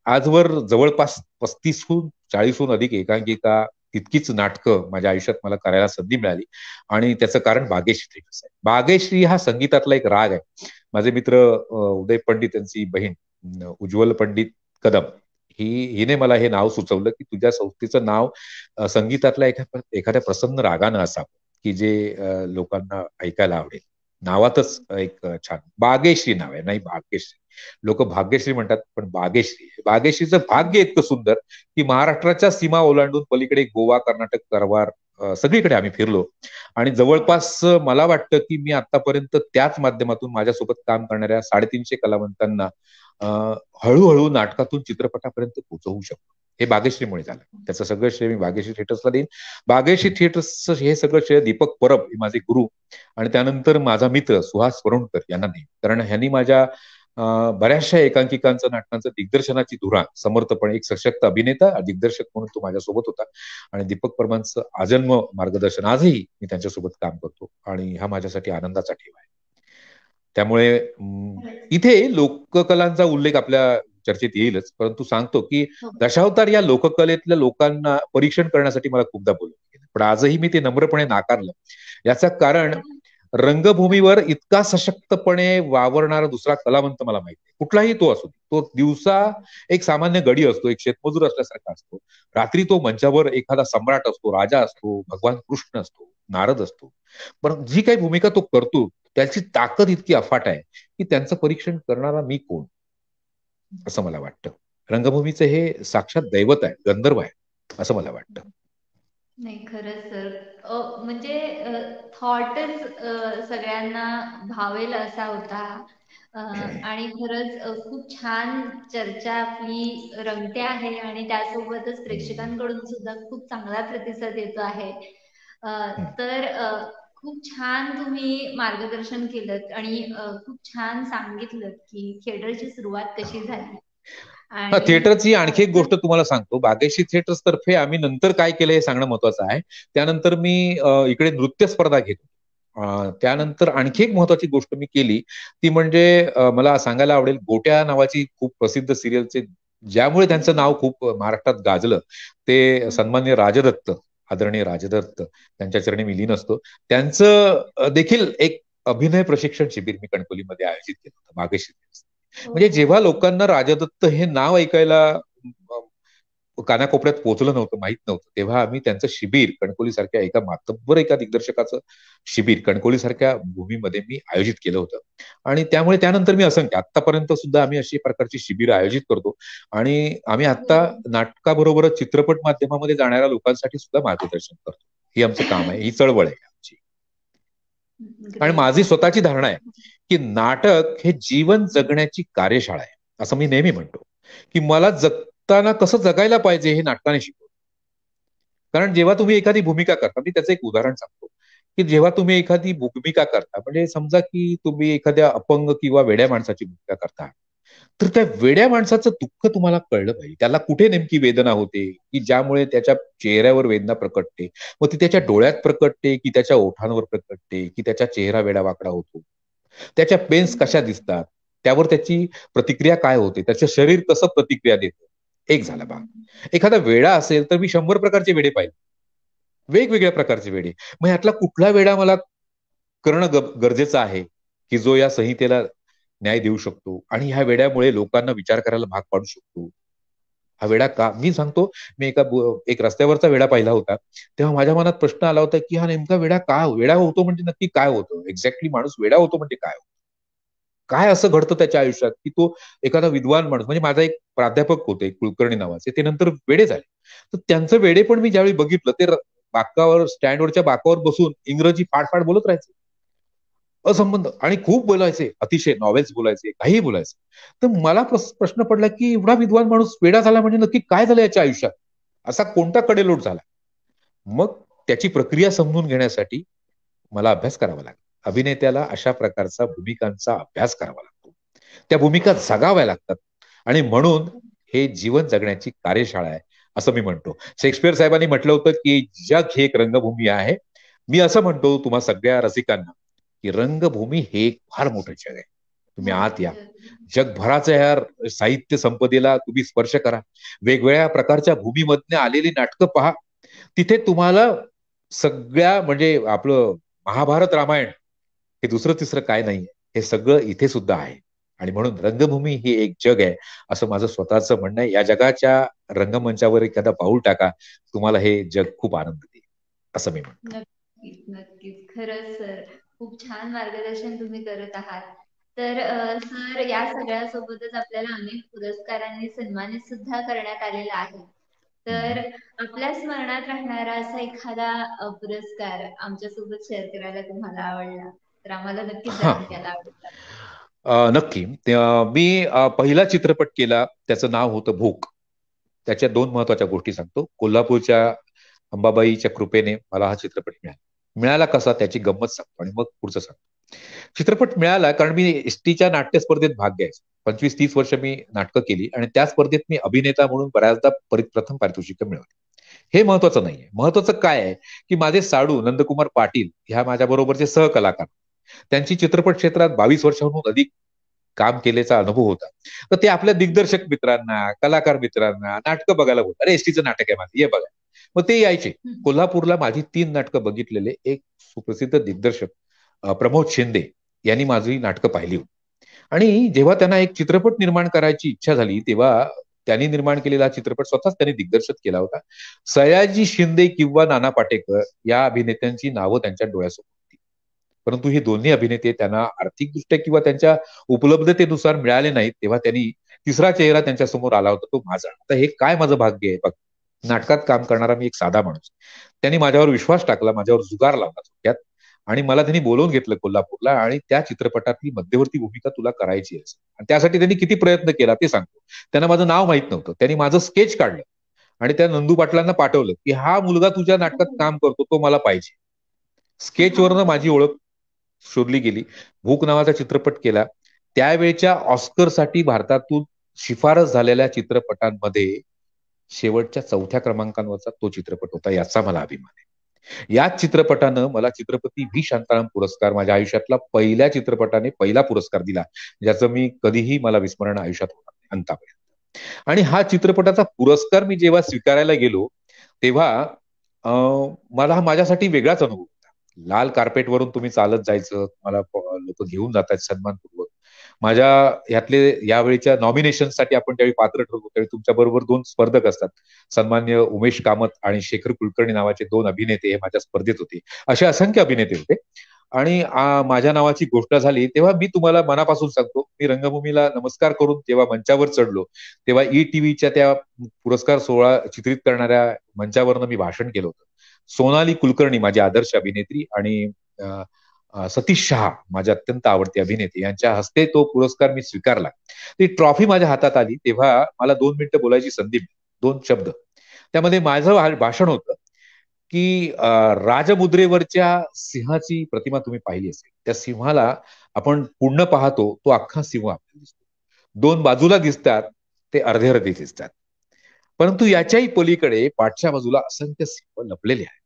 आजवर जवळपास 35-40 अधिक एकांकिका, तितकीच नाटकं माझ्या आयुष्यात मला करायला संधी मिळाली. आणि त्याचं कारण बागेश्री आहे. बागेश्री हा संगीतातला एक राग आहे. माझे मित्र उदय पंडित यांची बहीण उज्ज्वल पंडित कदम, हिने मला हे नाव सुचवलं की तुझ्या संस्थेचं नाव संगीतातल्या एखाद्या प्रसन्न रागानं असावं की जे लोकांना ऐकायला आवडेल. नावातच एक छान बागेश्री नाव आहे, नाही भाग्यश्री. लोक भाग्यश्री म्हणतात, पण बागेश्रीचं भाग्य इतकं सुंदर की महाराष्ट्राच्या सीमा ओलांडून पलीकडे गोवा, कर्नाटक, कारवार, सगळीकडे आम्ही फिरलो आणि जवळपास मला वाटतं की मी आतापर्यंत त्याच माध्यमातून माझ्यासोबत काम करणाऱ्या 350 कलावंतांना हळूहळू नाटकातून चित्रपटापर्यंत पोहोचवू शकतो. हे बागेश्रीमुळे झालं. त्याचं सगळं श्रेय मी बागेश्री थिएटर्सला देईन. बागेश्री थिएटर्सचं हे सगळं श्रेय दीपक परब हे माझे गुरु आणि त्यानंतर माझा मित्र सुहास वरुणकर यांना देईन. कारण ह्यांनी माझ्या बऱ्याचशा एकांकिकांचं नाटकांचं दिग्दर्शनाची धुरा समर्थपणे, एक सशक्त अभिनेता दिग्दर्शक म्हणून तो माझ्यासोबत होता आणि दीपक परमांचं आजन्म मार्गदर्शन आजही मी त्यांच्यासोबत काम करतो आणि हा माझ्यासाठी आनंदाचा ठेवा आहे. त्यामुळे इथे लोककलांचा उल्लेख आपल्या चर्चेत येईलच, परंतु सांगतो की दशावतार या लोककलेतल्या लोकांना परीक्षण करण्यासाठी मला खूपदा बोलवलं गेलं, पण आजही मी ते नम्रपणे नाकारलं. याचं कारण रंगभूमीवर इतका सशक्तपणे वावरणारा दुसरा कलावंत मला माहिती आहे. कुठलाही तो असो, तो दिवसा एक सामान्य गडी असतो, एक शेतमजूर असल्यासारखा असतो, रात्री तो मंचावर एखादा सम्राट असतो, राजा असतो, भगवान कृष्ण असतो, नारद असतो. पण जी काही भूमिका तो करतो त्याची ताकद इतकी अफाट आहे की त्यांचं परीक्षण करणारा मी कोण, असं मला वाटतं. रंगभूमीचं हे साक्षात दैवत आहे, गंधर्व आहे, असं मला वाटतं. नाही खरंच सर, म्हणजे थॉटच सगळ्यांना भावेल असा होता. आणि खरंच खूप छान चर्चा आपली रंगते आहे आणि त्यासोबतच प्रेक्षकांकडून सुद्धा खूप चांगला प्रतिसाद येतो आहे. तर खूप छान तुम्ही मार्गदर्शन केलं आणि खूप छान सांगितलं की थिएटरची सुरुवात कशी झाली. आणि थिएटरची आणखी एक गोष्ट तुम्हाला सांगतो. बागेश्री थिएटर्स तर्फे आम्ही नंतर काय केलं हे सांगणं महत्वाचं आहे. त्यानंतर मी इकडे नृत्य स्पर्धा घेतो. त्यानंतर आणखी एक महत्वाची गोष्ट मी केली ती म्हणजे मला सांगायला आवडेल, गोट्या नावाची खूप प्रसिद्ध सिरियलचे ज्यामुळे त्यांचं नाव खूप महाराष्ट्रात गाजलं ते सन्मान्य राजदत्त, आदरणीय राजदत्त त्यांच्या चरणी मी लीन असतो. त्यांचं देखील एक अभिनय प्रशिक्षण शिबिर मी कणकवलीमध्ये आयोजित केलं होतं बागेश्री. म्हणजे जेव्हा लोकांना राजदत्त हे नाव ऐकायला कानाकोपऱ्यात पोहोचलं नव्हतं, माहित नव्हतं, तेव्हा आम्ही त्यांचं शिबिर कणकोली सारख्या एका मातब्बर एका दिग्दर्शकाचं शिबिर कणकोली सारख्या भूमीमध्ये मी आयोजित केलं होतं. आणि त्यामुळे त्यानंतर मी असंख्य आतापर्यंत सुद्धा आम्ही अशी प्रकारची शिबिर आयोजित करतो आणि आम्ही आता नाटकाबरोबरच चित्रपट माध्यमामध्ये जाणाऱ्या लोकांसाठी सुद्धा मार्गदर्शन करतो. ही आमचं काम आहे, ही चळवळ आहे आमची. आणि माझी स्वतःची धारणा आहे की नाटक हे जीवन जगण्याची कार्यशाळा आहे, असं मी नेहमी म्हणतो की मला जगताना कसं जगायला पाहिजे हे नाटकाने शिकवलं. कारण जेव्हा तुम्ही एखादी भूमिका करता, मी त्याचं एक उदाहरण सांगतो की जेव्हा तुम्ही एखादी भूमिका करता, म्हणजे समजा की तुम्ही एखाद्या अपंग किंवा वेड्या माणसाची भूमिका करता, तर त्या वेड्या माणसाचं दुःख तुम्हाला कळलं पाहिजे. त्याला कुठे नेमकी वेदना होते की ज्यामुळे त्याच्या चेहऱ्यावर वेदना प्रकटते, मग ती त्याच्या डोळ्यात प्रकटते की त्याच्या ओठांवर प्रकटते की त्याच्या चेहरा वेडा वाकडा होतो, त्याच्या पेन्स कशा दिसतात, त्यावर त्याची प्रतिक्रिया काय होते, त्याचं शरीर कसं प्रतिक्रिया देतं. एक झाला भाग. एखादा वेडा असेल तर मी 100 प्रकारचे वेडे पाहिले, वेगवेगळ्या प्रकारचे वेडे. मग यातला कुठला वेडा मला करणं गरजेचं आहे की जो या संहितेला न्याय देऊ शकतो आणि ह्या वेड्यामुळे लोकांना विचार करायला भाग पाडू शकतो. हा वेडा का, मी सांगतो, मी एक रस्त्यावरचा वेडा पाहिला होता, तेव्हा माझ्या मनात प्रश्न आला होता की हा नेमका वेडा होतो म्हणजे नक्की काय होतं, एक्झॅक्टली माणूस वेडा होतो म्हणजे काय होतं, काय असं घडतं त्याच्या आयुष्यात की तो एखादा विद्वान माणूस, म्हणजे माझा एक प्राध्यापक होते कुलकर्णी नावाचे, ते नंतर वेडे झाले. तर त्यांचं वेडे पण मी ज्यावेळी बघितलं, ते बाकावर स्टँडवरच्या बाकावर बसून इंग्रजी फाडफाड बोलत राहायचे, असंबंध, आणि खूप बोलायचे, अतिशय नॉवेल्स बोलायचे, काहीही बोलायचे. तर मला प्रश्न पडला की एवढा विद्वान माणूस वेडा झाला म्हणजे नक्की काय झालं याच्या आयुष्यात, असा कोणता कडेलोट झाला. मग त्याची प्रक्रिया समजून घेण्यासाठी मला अभ्यास करावा लागला. अभिनेत्याला अशा प्रकारचा भूमिकांचा अभ्यास करावा लागतो, त्या भूमिका जगाव्या लागतात आणि म्हणून हे जीवन जगण्याची कार्यशाळा आहे असं मी म्हणतो. शेक्सपियर साहेबांनी म्हटलं होतं की जग ही एक रंगभूमी आहे. मी असं म्हणतो तुम्हा सगळ्या रसिकांना की रंगभूमी हे एक फार मोठं जग आहे. तुम्ही आत या, जगभराच्या ह्या साहित्य संपदेला तुम्ही स्पर्श करा, वेगवेगळ्या प्रकारच्या भूमीमधने आलेली नाटकं पहा. तिथे तुम्हाला सगळ्या, म्हणजे आपलं महाभारत रामायण हे दुसरं तिसरं काय नाहीये, हे सगळं इथे सुद्धा आहे. आणि म्हणून रंगभूमी ही एक जग आहे असं माझं स्वतःचं म्हणणं आहे. या जगाच्या रंगमंचावर एखादा पाऊल टाका, तुम्हाला हे जग खूप आनंद देईल असं मी म्हणतो. नक्कीच नक्कीच, खरंच सर खूप छान मार्गदर्शन तुम्ही करत आहात. तर सर, या सगळ्यासोबतच आपल्याला अनेक पुरस्कारांनी सन्मानित सुद्धा करण्यात आलेलं आहे. तर आपल्या स्मरणात राहणारा असा एखादा पुरस्कार आमच्यासोबत शेअर करायला तुम्हाला आवडला तर आम्हाला नक्कीच हा, जाणून घ्यायला आवडेल. नक्की. मी पहिला चित्रपट केला, त्याचं नाव होतं भूक. त्याच्या दोन महत्वाच्या गोष्टी सांगतो. कोल्हापूरच्या अंबाबाईच्या कृपेने मला हा चित्रपट मिळाला. मिळाला कसा त्याची गंमत सांगतो आणि मग पुढचं सांगतो. चित्रपट मिळाला कारण मी एसटीच्या नाट्य स्पर्धेत भाग घ्यायचो. 25-30 वर्ष मी नाटकं केली आणि त्या स्पर्धेत मी अभिनेता म्हणून बऱ्याचदा प्रथम पारितोषिक मिळवली. हे महत्वाचं नाहीये. महत्वाचं काय आहे की माझे साडू नंदकुमार पाटील ह्या माझ्या बरोबरचे सहकलाकार, त्यांची चित्रपट क्षेत्रात 22 वर्षांहून अधिक काम केल्याचा अनुभव होता. तर ते आपल्या दिग्दर्शक मित्रांना, कलाकार मित्रांना नाटकं बघायला बोलतात. अरे एसटीचं नाटक आहे माझं, ये बघा. मग ते यायचे. कोल्हापूरला माझी 3 नाटकं बघितलेले एक सुप्रसिद्ध दिग्दर्शक प्रमोद शिंदे यांनी माझी नाटकं पाहिली होती. आणि जेव्हा त्यांना एक चित्रपट निर्माण करायची इच्छा झाली तेव्हा त्यांनी निर्माण केलेला चित्रपट स्वतःच त्यांनी दिग्दर्शित केला होता. सयाजी शिंदे किंवा नाना पाटेकर या अभिनेत्यांची नावं त्यांच्या डोळ्यासमोर होती. परंतु हे दोन्ही अभिनेते त्यांना आर्थिकदृष्ट्या किंवा त्यांच्या उपलब्धतेनुसार मिळाले नाहीत. तेव्हा त्यांनी तिसरा चेहरा त्यांच्या समोर आला होता, तो माझा. आता हे काय माझं भाग्य आहे बघ. नाटकात काम करणारा मी एक साधा माणूस. त्यांनी माझ्यावर विश्वास टाकला, माझ्यावर जुगार लावला थोडक्यात, आणि मला त्यांनी बोलवून घेतलं कोल्हापूरला आणि त्या चित्रपटातली मध्यवर्ती भूमिका तुला करायची आहे. आणि त्यासाठी त्यांनी किती प्रयत्न केला ते सांगतो. त्यांना माझं नाव माहित नव्हतं. त्यांनी माझं स्केच काढलं आणि त्या नंदू पाटलांना पाठवलं की हा मुलगा तुझ्या नाटकात काम करतो, तो मला पाहिजे. स्केचवरनं माझी ओळख शोधली गेली. भूक नावाचा चित्रपट केला. त्यावेळच्या ऑस्करसाठी भारतातून शिफारस झालेल्या चित्रपटांमध्ये शेवटच्या 4थ्या क्रमांकावरचा तो चित्रपट होता, याचा मला अभिमान आहे. याच चित्रपटानं मला चित्रपती व्ही शांताराम पुरस्कार, माझ्या आयुष्यातला पहिल्या चित्रपटाने पहिला पुरस्कार दिला, ज्याचं मी कधीही मला विस्मरण आयुष्यात होणार नाही अंतापर्यंत. आणि हा चित्रपटाचा पुरस्कार मी जेव्हा स्वीकारायला गेलो तेव्हा मला हा माझ्यासाठी वेगळाच अनुभव होता. लाल कार्पेटवरून तुम्ही चालत जायचं, मला लोक घेऊन जातात सन्मानपूर्वक. माझ्या यातले यावेळीच्या नॉमिनेशनसाठी आपण त्यावेळी पात्र ठरलो, त्यावेळी तुमच्या बरोबर 2 स्पर्धक असतात. सन्मान्य उमेश कामत आणि शेखर कुलकर्णी नावाचे 2 अभिनेते हे माझ्या स्पर्धेत होते. असे असंख्य अभिनेते होते. आणि माझ्या नावाची घोषणा झाली तेव्हा मी तुम्हाला मनापासून सांगतो, मी रंगभूमीला नमस्कार करून जेव्हा मंचावर चढलो तेव्हा ईटीव्हीच्या त्या पुरस्कार सोहळा चित्रित करणाऱ्या मंचावरनं मी भाषण केलं होतं. सोनाली कुलकर्णी माझी आदर्श अभिनेत्री आणि सतीश शहा माझे अत्यंत आवडते अभिनेते यांच्या हस्ते तो पुरस्कार मी स्वीकारला. ती ट्रॉफी माझ्या हातात आली तेव्हा मला 2 मिनिटं बोलायची संधी मिळाली. 2 शब्द. त्यामध्ये माझं भाषण होतं की राजमुद्रेवरच्या सिंहाची प्रतिमा तुम्ही पाहिली असेल. त्या सिंहाला आपण पुढनं पाहतो, तो अख्खा सिंह आपल्याला दिसतो. 2 बाजूला दिसतात, ते अर्धे अर्धे दिसतात. परंतु याच्याही पलीकडे पाठच्या बाजूला असंख्य सिंह लपलेले आहेत.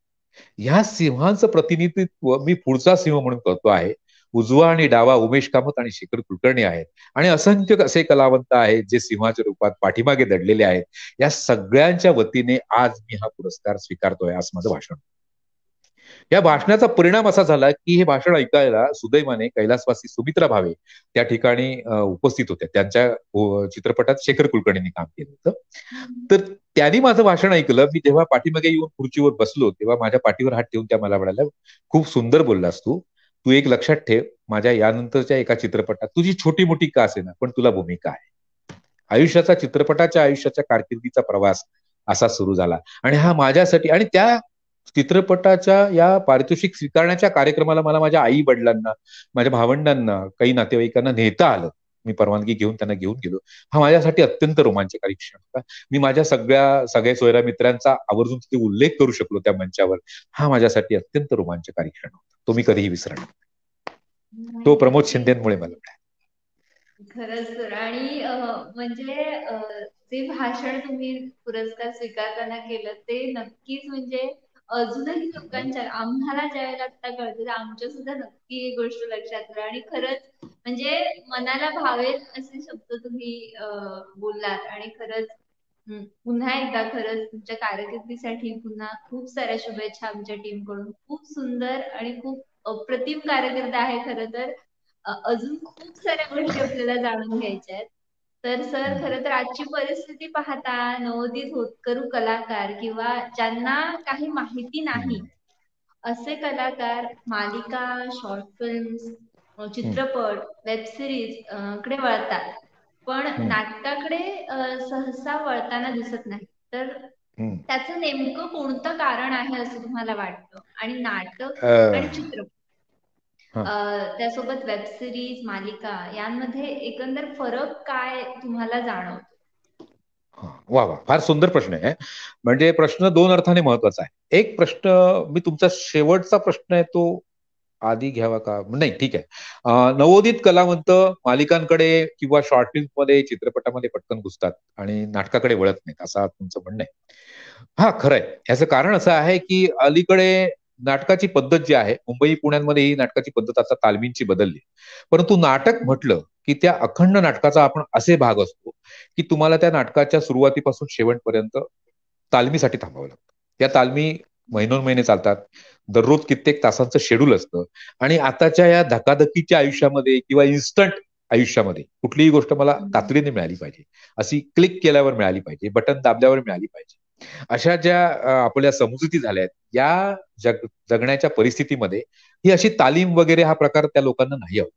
ह्या सिंहांचं प्रतिनिधित्व मी पुढचा सिंह म्हणून करतो आहे. उजवा आणि डावा उमेश कामत आणि शेखर कुलकर्णी आहेत आणि असंख्य असे कलावंत आहेत जे सिंहाच्या रूपात पाठीमागे दडलेले आहेत. या सगळ्यांच्या वतीने आज मी हा पुरस्कार स्वीकारतोय, असं माझं भाषण. या भाषणाचा परिणाम असा झाला की हे भाषण ऐकायला सुदैवाने कैलासवासी सुमित्रा भावे त्या ठिकाणी उपस्थित होत्या. त्यांच्या चित्रपटात शेखर कुलकर्णींनी काम केलं होतं. तर त्यांनी माझं भाषण ऐकलं. मी जेव्हा पाठीमागे येऊन खुर्चीवर बसलो तेव्हा माझ्या पाठीवर हात ठेवून त्या मला म्हणाल्या, खूप सुंदर बोललास तू. तू एक लक्षात ठेव, माझ्या यानंतरच्या एका चित्रपटात तुझी छोटी मोठी का असेना पण तुला भूमिका आहे. चित्रपटाच्या आयुष्याच्या कारकिर्दीचा प्रवास असा सुरू झाला. आणि हा माझ्यासाठी, आणि त्या चित्रपटाच्या या पारितोषिक स्वीकारण्याच्या कार्यक्रमाला मला माझ्या आई वडिलांना, माझ्या भावंडांना, काही नातेवाईकांना नेता आलं. मी परवानगी घेऊन त्यांना घेऊन गेलो. हा माझ्यासाठी अत्यंत रोमांचकारी क्षण होता. मी माझ्या सगळ्या सोयऱ्या मित्रांचा आवर्जून तिथे उल्लेख करू शकलो त्या मंचावर. हा माझ्यासाठी अत्यंत रोमांचकारी क्षण होता. तो मी कधीही विसरणार नाही. तो प्रमोद शिंदेमुळे मला मिळाला. खरंच सर. आणि म्हणजे जे भाषण तुम्ही पुरस्कार स्वीकारताना केलं ते नक्कीच म्हणजे अजूनही लोकांच्या, आम्हाला ज्या वेळेला आता कळतं तर आमच्या सुद्धा नक्की ही गोष्ट लक्षात राहील. आणि खरंच म्हणजे मनाला भावेल असे शब्द तुम्ही बोललात. आणि खरंच पुन्हा एकदा खरंच तुमच्या कारकिर्दीसाठी पुन्हा खूप साऱ्या शुभेच्छा आमच्या टीम कडून. खूप सुंदर आणि खूप अप्रतिम कारकीर्द आहे खरं तर. अजून खूप साऱ्या गोष्टी आपल्याला जाणून घ्यायच्या आहेत. तर सर खरं तर आजची परिस्थिती पाहता नवोदित होतकरू कलाकार किंवा ज्यांना काही माहिती नाही असे कलाकार मालिका, शॉर्ट फिल्म्स, चित्रपट, वेब सिरीज कडे वळतात, पण नाटकाकडे सहसा वळताना दिसत नाही. तर हम्म. त्याचं नेमकं कोणतं कारण आहे असं तुम्हाला वाटतं? आणि नाटक आणि अं, चित्रपट हा त्यासोबत वेब सिरीज, मालिका यांमध्ये एकंदर फरक काय तुम्हाला जाणवतो? हा. वा वा, फार सुंदर प्रश्न आहे. म्हणजे प्रश्न दोन अर्थाने महत्वाचा आहे. एक प्रश्न, मी तुमचा शेवटचा प्रश्न आहे तो आधी घ्यावा का, नाही ठीक आहे. नवोदित कलावंत मालिकांकडे किंवा शॉर्ट फिल्म मध्ये, चित्रपटामध्ये पटकन घुसतात आणि नाटकाकडे वळत नाहीत, असं तुमचं म्हणणं आहे. हा, खरंय. याचं कारण असं आहे की अलीकडे नाटकाची पद्धत जी आहे, मुंबई पुण्यामध्ये ही नाटकाची पद्धत आता तालमींची बदलली. परंतु नाटक म्हटलं की त्या अखंड नाटकाचा आपण असे भाग असतो की तुम्हाला त्या नाटकाच्या सुरुवातीपासून शेवटपर्यंत तालमीसाठी थांबावं लागतं. त्या तालमी महिनोन महिने चालतात. दररोज कित्येक तासांचं शेड्यूल असतं. आणि आताच्या या धकाधकीच्या आयुष्यामध्ये किंवा इन्स्टंट आयुष्यामध्ये कुठलीही गोष्ट मला तातडीने मिळाली पाहिजे, अशी क्लिक केल्यावर मिळाली पाहिजे, बटन दाबल्यावर मिळाली पाहिजे, अशा ज्या आपल्या समजुती झाल्या आहेत, या जगण्याच्या परिस्थितीमध्ये ही अशी तालीम वगैरे हा प्रकार त्या लोकांना नाही हवा.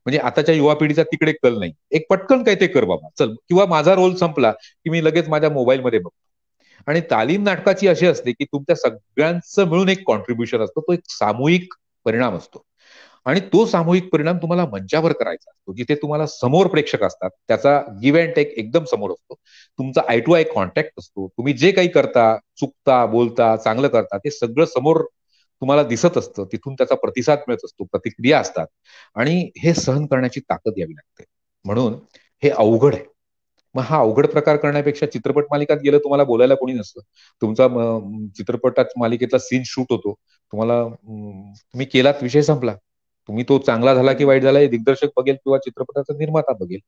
म्हणजे आताच्या युवा पिढीचा तिकडे कल नाही. एक पटकन काय ते कर बाबा चल, किंवा माझा रोल संपला की मी लगेच माझ्या मोबाईलमध्ये बघतो. आणि तालीम नाटकाची अशी असते की तुमच्या सगळ्यांचं मिळून एक कॉन्ट्रीब्युशन असतो, तो एक सामूहिक परिणाम असतो. आणि तो सामूहिक परिणाम तुम्हाला मंचावर करायचा असतो, जिथे तुम्हाला समोर प्रेक्षक असतात, त्याचा गिव्ह अँड टेक एकदम समोर असतो, तुमचा आय टू आय कॉन्टॅक्ट असतो, तुम्ही जे काही करता, चुकता, बोलता, चांगलं करता, ते सगळं समोर तुम्हाला दिसत असतं, तिथून त्याचा प्रतिसाद मिळत असतो, प्रतिक्रिया असतात. आणि हे सहन करण्याची ताकद यावी लागते. म्हणून हे अवघड आहे. मग हा अवघड प्रकार करण्यापेक्षा चित्रपट मालिकात गेलं, तुम्हाला बोलायला कोणी नसतं, तुमचा चित्रपटात मालिकेतला सीन शूट होतो, तुम्हाला तुम्ही केलात, विषय संपला. तुम्ही तो चांगला झाला की वाईट झाला हे दिग्दर्शक बघेल किंवा चित्रपटाचा निर्माता बघेल,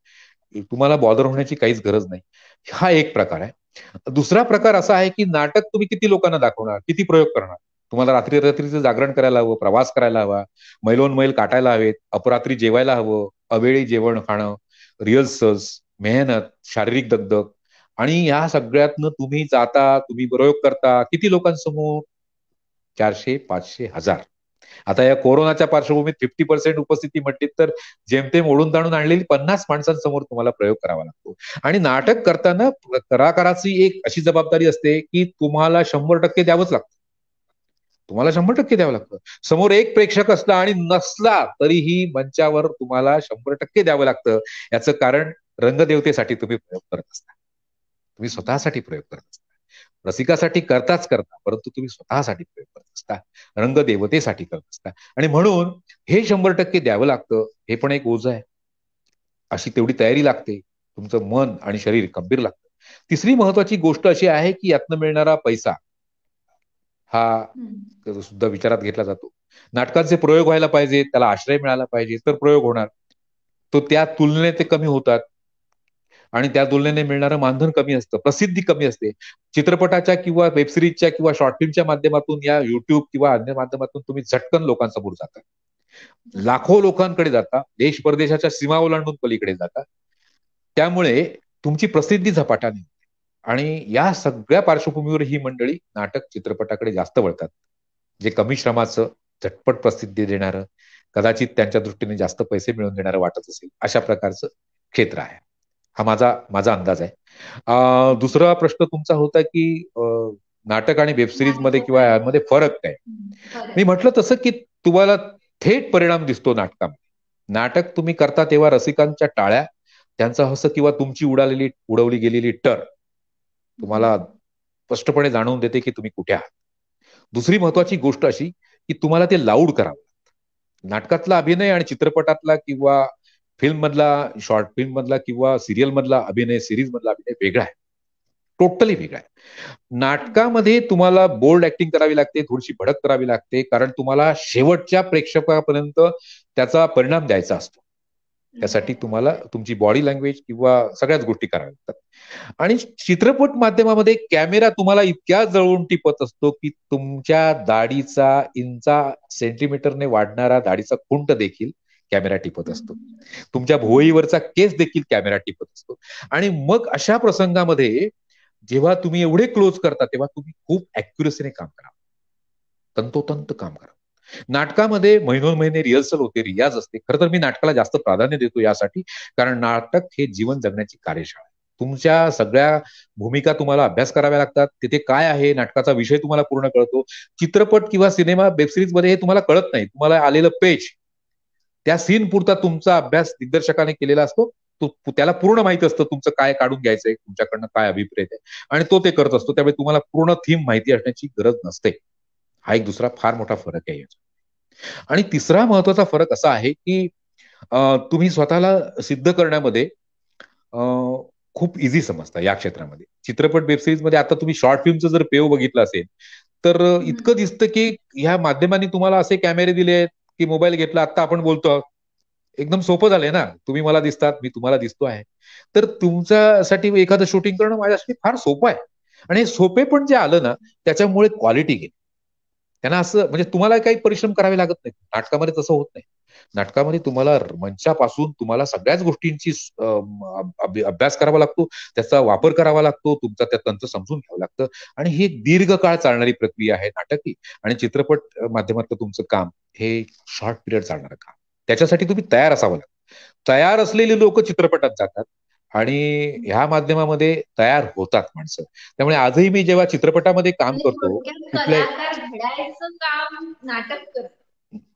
तुम्हाला बॉदर होण्याची काहीच गरज नाही. हा एक प्रकार आहे. दुसरा प्रकार असा आहे की नाटक तुम्ही किती लोकांना दाखवणार, किती प्रयोग करणार. तुम्हाला रात्री रात्रीचं जागरण करायला हवं, प्रवास करायला हवा, मैलोन मैल काटायला हवेत, अपरात्री जेवायला हवं, अवेळी जेवण खाणं, रिहर्सल्स, मेहनत, शारीरिक दगदग. आणि या सगळ्यातनं तुम्ही जाता, तुम्ही प्रयोग करता किती लोकांसमोर, 400, 500, 1000. आता या कोरोनाच्या पार्श्वभूमीत 50% उपस्थिती म्हटली तर जेमतेम ओढून ताणून आणलेली 50 माणसांसमोर तुम्हाला प्रयोग करावा लागतो. आणि नाटक करताना कलाकाराची एक अशी जबाबदारी असते की तुम्हाला 100% द्यावंच लागतं. तुम्हाला 100% द्यावं लागतं. समोर एक प्रेक्षक असला आणि नसला तरीही मंचावर तुम्हाला 100% द्यावं लागतं. याचं कारण रंगदेवतेसाठी तुम्ही प्रयोग करत असता, तुम्ही स्वतःसाठी प्रयोग करत असता. रसिकासाठी करताच करता, परंतु तुम्ही स्वतःसाठी प्रयोग करत असता, रंगदेवतेसाठी करत असता. आणि म्हणून हे 100% द्यावं लागतं. हे पण एक ओझं आहे. अशी तेवढी तयारी लागते. तुमचं मन आणि शरीर खंबीर लागतं. तिसरी महत्वाची गोष्ट अशी आहे की यातनं मिळणारा पैसा हा सुद्धा विचारात घेतला जातो. नाटकांचे प्रयोग व्हायला पाहिजे, त्याला आश्रय मिळाला पाहिजे, तर प्रयोग होणार. तो त्या तुलनेत ते कमी होतात. आणि त्या तुलनेने मिळणारं मानधन कमी असतं, प्रसिद्धी कमी असते. चित्रपटाच्या किंवा वेबसिरीजच्या किंवा शॉर्ट फिल्मच्या माध्यमातून, या युट्यूब किंवा अन्य माध्यमातून तुम्ही झटकन लोकांसमोर जाता, लाखो लोकांकडे जाता, देश परदेशाच्या सीमा ओलांडून पलीकडे जाता. त्यामुळे तुमची प्रसिद्धी झपाट्याने. आणि या सगळ्या पार्श्वभूमीवर ही मंडळी नाटक चित्रपटाकडे जास्त वळतात, जे कमी श्रमाचं, झटपट प्रसिद्धी देणारं, कदाचित त्यांच्या दृष्टीने जास्त पैसे मिळवून देणारं वाटत असेल, अशा प्रकारचं क्षेत्र आहे. हा माझा माझा अंदाज आहे. दुसरा प्रश्न तुमचा होता की नाटक आणि वेबसिरीज मध्ये किंवा नाटक यामध्ये फरक काय. मी म्हटलं तसं की तुम्हाला थेट परिणाम दिसतो नाटकामध्ये. नाटक तुम्ही करता तेव्हा रसिकांच्या टाळ्या, त्यांचा हस किंवा तुमची उडवली गेलेली टर तुम्हाला स्पष्टपणे जाणवून देते की तुम्ही कुठे आहात. दुसरी महत्वाची गोष्ट अशी की तुम्हाला ते लाऊड करावं. नाटकातला अभिनय आणि चित्रपटातला किंवा फिल्म मधला, शॉर्ट फिल्म मधला किंवा सिरियल मधला अभिनय, सिरीज मधला अभिनय वेगळा आहे, टोटली वेगळा आहे. नाटकामध्ये तुम्हाला बोल्ड ऍक्टिंग करावी लागते, थोडीशी भडक करावी लागते, कारण तुम्हाला शेवटच्या प्रेक्षकापर्यंत त्याचा परिणाम द्यायचा असतो. त्यासाठी तुम्हाला तुमची बॉडी लँग्वेज किंवा सगळ्याच गोष्टी कराव्या लागतात. आणि चित्रपट माध्यमामध्ये कॅमेरा तुम्हाला इतक्या जवळून टिपत असतो की तुमच्या दाढीचा इंचा सेंटीमीटरने वाढणारा दाढीचा खुंट देखील कॅमेरा टिपत असतो, तुमच्या भुवईवरचा केस देखील कॅमेरा टिपत असतो. आणि मग अशा प्रसंगामध्ये जेव्हा तुम्ही एवढे क्लोज करता, तेव्हा तुम्ही खूप अॅक्युरेसीने काम करा, तंतोतंत काम करा. नाटकामध्ये महिनोन महिने रिहर्सल होते, रियाज असते. खरं तर मी नाटकाला जास्त प्राधान्य देतो यासाठी, कारण नाटक हे जीवन जगण्याची कार्यशाळा आहे. तुमच्या सगळ्या भूमिका तुम्हाला अभ्यास कराव्या लागतात. तिथे काय आहे नाटकाचा विषय तुम्हाला पूर्ण कळतो. चित्रपट किंवा सिनेमा वेबसिरीज मध्ये हे तुम्हाला कळत नाही. तुम्हाला आलेलं पेज त्या सीन पुरता तुमचा अभ्यास दिग्दर्शकाने केलेला असतो. त्याला पूर्ण माहिती असतं तुमचं काय काढून घ्यायचंय, तुमच्याकडनं काय अभिप्रेत आहे, आणि तो ते करत असतो. त्यामुळे तुम्हाला पूर्ण थीम माहिती असण्याची गरज नसते. हा एक दुसरा फार मोठा फरक आहे याचा. आणि तिसरा महत्वाचा फरक असा आहे की तुम्ही स्वतःला सिद्ध करण्यामध्ये खूप इझी समजता या क्षेत्रामध्ये. चित्रपट वेबसिरीज मध्ये आता तुम्ही शॉर्ट फिल्मचं जर पेव बघितलं असेल तर इतकं दिसतं की ह्या माध्यमांनी तुम्हाला असे कॅमेरे दिले आहेत की मोबाईल घेतला, आता आपण बोलतो, एकदम सोपं झालंय ना. तुम्ही मला दिसतात, मी तुम्हाला दिसतो आहे. तर तुमच्यासाठी एखादं शूटिंग करणं माझ्यासाठी फार सोपं आहे. आणि हे सोपे पण जे आलं ना त्याच्यामुळे क्वालिटी गेली. त्यांना असं म्हणजे तुम्हाला काही परिश्रम करावे लागत नाही. नाटकामध्ये तसं होत नाही. नाटकामध्ये तुम्हाला मंचापासून तुम्हाला सगळ्याच गोष्टींची अभ्यास करावा लागतो, त्याचा वापर करावा लागतो, तुमचा त्या तंत्र समजून घ्यावं लागतं. आणि ही एक दीर्घकाळ चालणारी प्रक्रिया आहे नाटक ही. आणि चित्रपट माध्यमातलं तुमचं काम हे शॉर्ट पिरियड चालणारं काम. त्याच्यासाठी तुम्ही तयार असावं लागतं. तयार असलेली लोक चित्रपटात जातात आणि ह्या माध्यमामध्ये तयार होतात माणसं. त्यामुळे आजही मी जेव्हा चित्रपटामध्ये काम म्हणजे करतो थोडक्यात कुठल्या कलाकार घडायचं काम नाटक करत.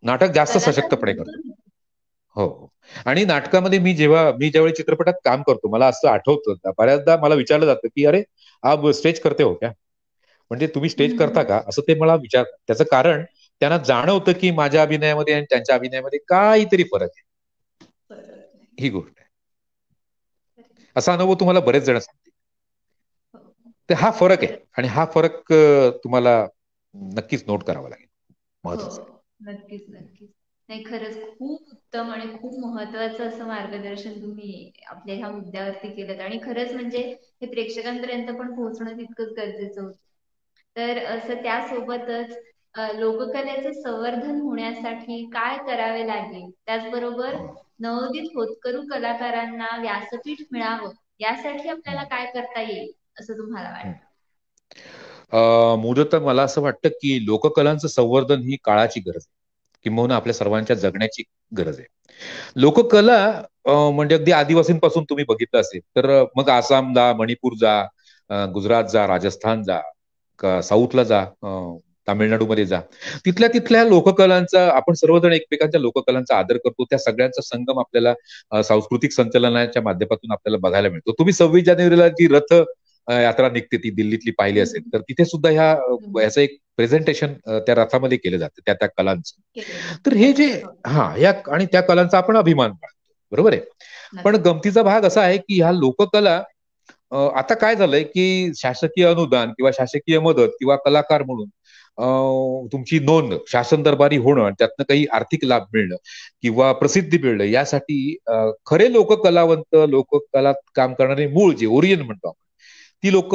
नाटक जास्त कलाकार सशक्तपणे करतो. घडतो. हो हो. आणि नाटकामध्ये मी ज्यावेळी चित्रपटात काम करतो मला असं आठवतं बऱ्याचदा मला विचारलं जातं की अरे आप स्टेज करते हो क्या, म्हणजे तुम्ही स्टेज करता का, असं ते मला विचारतात. त्याचं कारण त्यांना जाणवतं की माझ्या अभिनयामध्ये आणि त्यांच्या अभिनयामध्ये काहीतरी फरक आहे. ही गोष्ट आहे. असा अनुभव तुम्हाला बरेच जण सांगतील. तर हा फरक आहे आणि हा फरक तुम्हाला नक्कीच नोट करावा लागेल. हो, महत्वाचं आहे. नक्कीच नक्कीच. नाही, खरंच खूप उत्तम आणि खूप महत्वाचं असं मार्गदर्शन तुम्ही आपल्या ह्या मुद्द्यावरती केलं. आणि खरंच म्हणजे हे प्रेक्षकांपर्यंत पण पोहोचणं तितकंच गरजेचं होतं. तर असं त्यासोबतच लोककलेचं संवर्धन होण्यासाठी काय करावे लागेल, त्याचबरोबर हम्म, नवोदित होतकरू कलाकारांना व्यासपीठ मिळावं यासाठी आपल्याला हम्म, काय करता येईल असं तुम्हाला हम्म. वाटतं? मूलतः मला असं वाटतं की लोककलांचं संवर्धन ही काळाची गरज आहे, किंबहुना आपल्या सर्वांच्या जगण्याची गरज आहे. लोककला म्हणजे अगदी आदिवासींपासून तुम्ही बघितलं असेल तर मग आसाम जा, मणिपूर जा, गुजरात जा, राजस्थान जा, साऊथला जा, तामिळनाडूमध्ये जा, तिथल्या तिथल्या लोककलांचा आपण सर्वजण एकमेकांच्या लोककलांचा आदर करतो. त्या सगळ्यांचा संगम आपल्याला सांस्कृतिक संचलनाच्या माध्यमातून आपल्याला बघायला मिळतो. तुम्ही 26 जानेवारीला जी रथ यात्रा निघते ती दिल्लीतली पाहिली असेल तर तिथे सुद्धा ह्याचं एक प्रेझेंटेशन त्या रथामध्ये केलं जातं त्या त्या कलांचं. तर हे जे अच्छा, हो. या आणि त्या कलांचा आपण अभिमान बाळगतो, बरोबर आहे. पण नक्की. गमतीचा भाग असा आहे की ह्या लोककला आता काय झालंय की शासकीय अनुदान किंवा शासकीय मदत किंवा कलाकार म्हणून तुमची नोंद शासन दरबारी होणं आणि त्यातनं काही आर्थिक लाभ मिळणं किंवा प्रसिद्धी मिळणं यासाठी खरे लोककलावंत लोककला काम करणारे मूळ जे ओरिजिन म्हणतो आपण ती लोक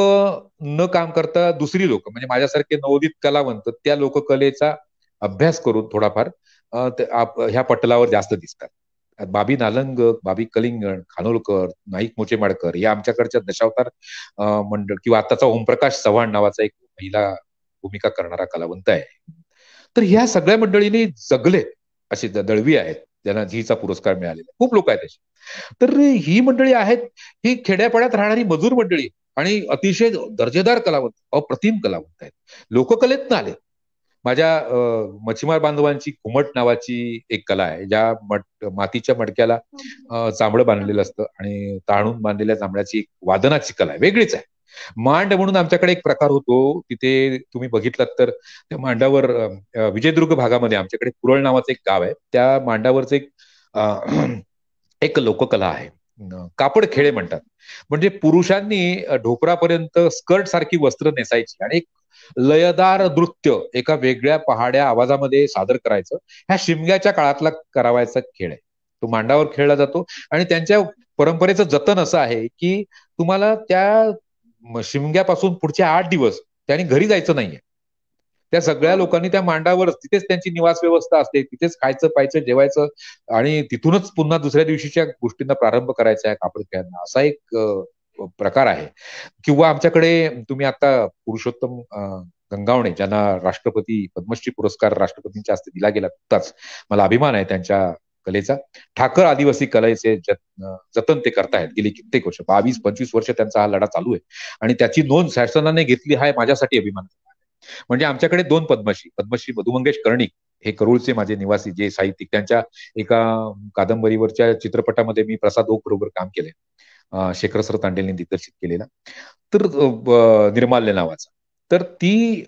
न काम करता दुसरी लोक म्हणजे माझ्यासारखे नवोदित कलावंत त्या लोककलेचा अभ्यास करून थोडाफार ह्या पटलावर जास्त दिसतात. बाबी नालंग, बाबी कलिंगण, खानोलकर, नाईक मोचेमाडकर या आमच्याकडच्या दशावतार मंडळ किंवा आताचा ओमप्रकाश चव्हाण नावाचा एक महिला भूमिका करणारा कलावंत आहे. तर ह्या सगळ्या मंडळींनी जगले अशी दळवी आहेत ज्यांना झीचा पुरस्कार मिळालेला. खूप लोक आहेत अशी. तर ही मंडळी आहेत ही खेड्यापाड्यात राहणारी मजूर मंडळी आणि अतिशय दर्जेदार कलावंत, अप्रतिम कलावंत आहेत. लोककलेत ना आले. माझ्या मच्छीमार बांधवांची घुमट नावाची एक कला आहे ज्या मातीच्या मडक्याला चांबडं बांधलेलं असतं आणि ताणून बांधलेल्या चांबड्याची एक वादनाची कला आहे, वेगळीच आहे. मांड म्हणून आमच्याकडे एक प्रकार होतो, तिथे तुम्ही बघितलात तर त्या मांडावर विजयदुर्ग भागामध्ये आमच्याकडे कुरळ नावाचं एक गाव आहे, त्या मांडावरच एक एक लोककला आहे, कापड खेळे म्हणतात. म्हणजे पुरुषांनी ढोपरापर्यंत स्कर्ट सारखी वस्त्र नेसायची आणि एक लयदार नृत्य एका वेगळ्या पहाड्या आवाजामध्ये सादर करायचं. ह्या शिमग्याच्या काळातला करावायचा खेळ आहे. तो मांडावर खेळला जातो आणि त्यांच्या परंपरेचं जतन असं आहे की तुम्हाला त्या शिमग्यापासून पुढचे 8 दिवस त्यांनी घरी जायचं नाहीये. त्या सगळ्या हो. लोकांनी त्या मांडावर तिथेच त्यांची निवास व्यवस्था असते, तिथेच खायचं प्यायचं जेवायचं आणि तिथूनच पुन्हा दुसऱ्या दिवशीच्या गोष्टींना प्रारंभ करायचा आहे कापड खेळांना, असा एक प्रकार आहे. किंवा आमच्याकडे तुम्ही आता पुरुषोत्तम गंगावणे ज्यांना राष्ट्रपती पद्मश्री पुरस्कार राष्ट्रपतींच्या हस्ते दिला गेला नुकताच, मला अभिमान आहे त्यांच्या कलेचा. ठाकर आदिवासी कलेचे जतन ते करतायत गेली कित्येक वर्ष, 22-25 वर्ष त्यांचा हा लढा चालू आहे. आणि त्याची नोंद शासनाने घेतली हा माझ्यासाठी अभिमान. म्हणजे आमच्याकडे 2 पद्मश्री मधु मंगेश कर्णिक हे करूळचे माझे निवासी जे साहित्यिक, त्यांच्या एका कादंबरीवरच्या चित्रपटामध्ये मी प्रसाद ओक बरोबर काम केलंय, शेखर तांडेलने दिग्दर्शित केलेला, तर निर्माल्य नावाचा. तर ती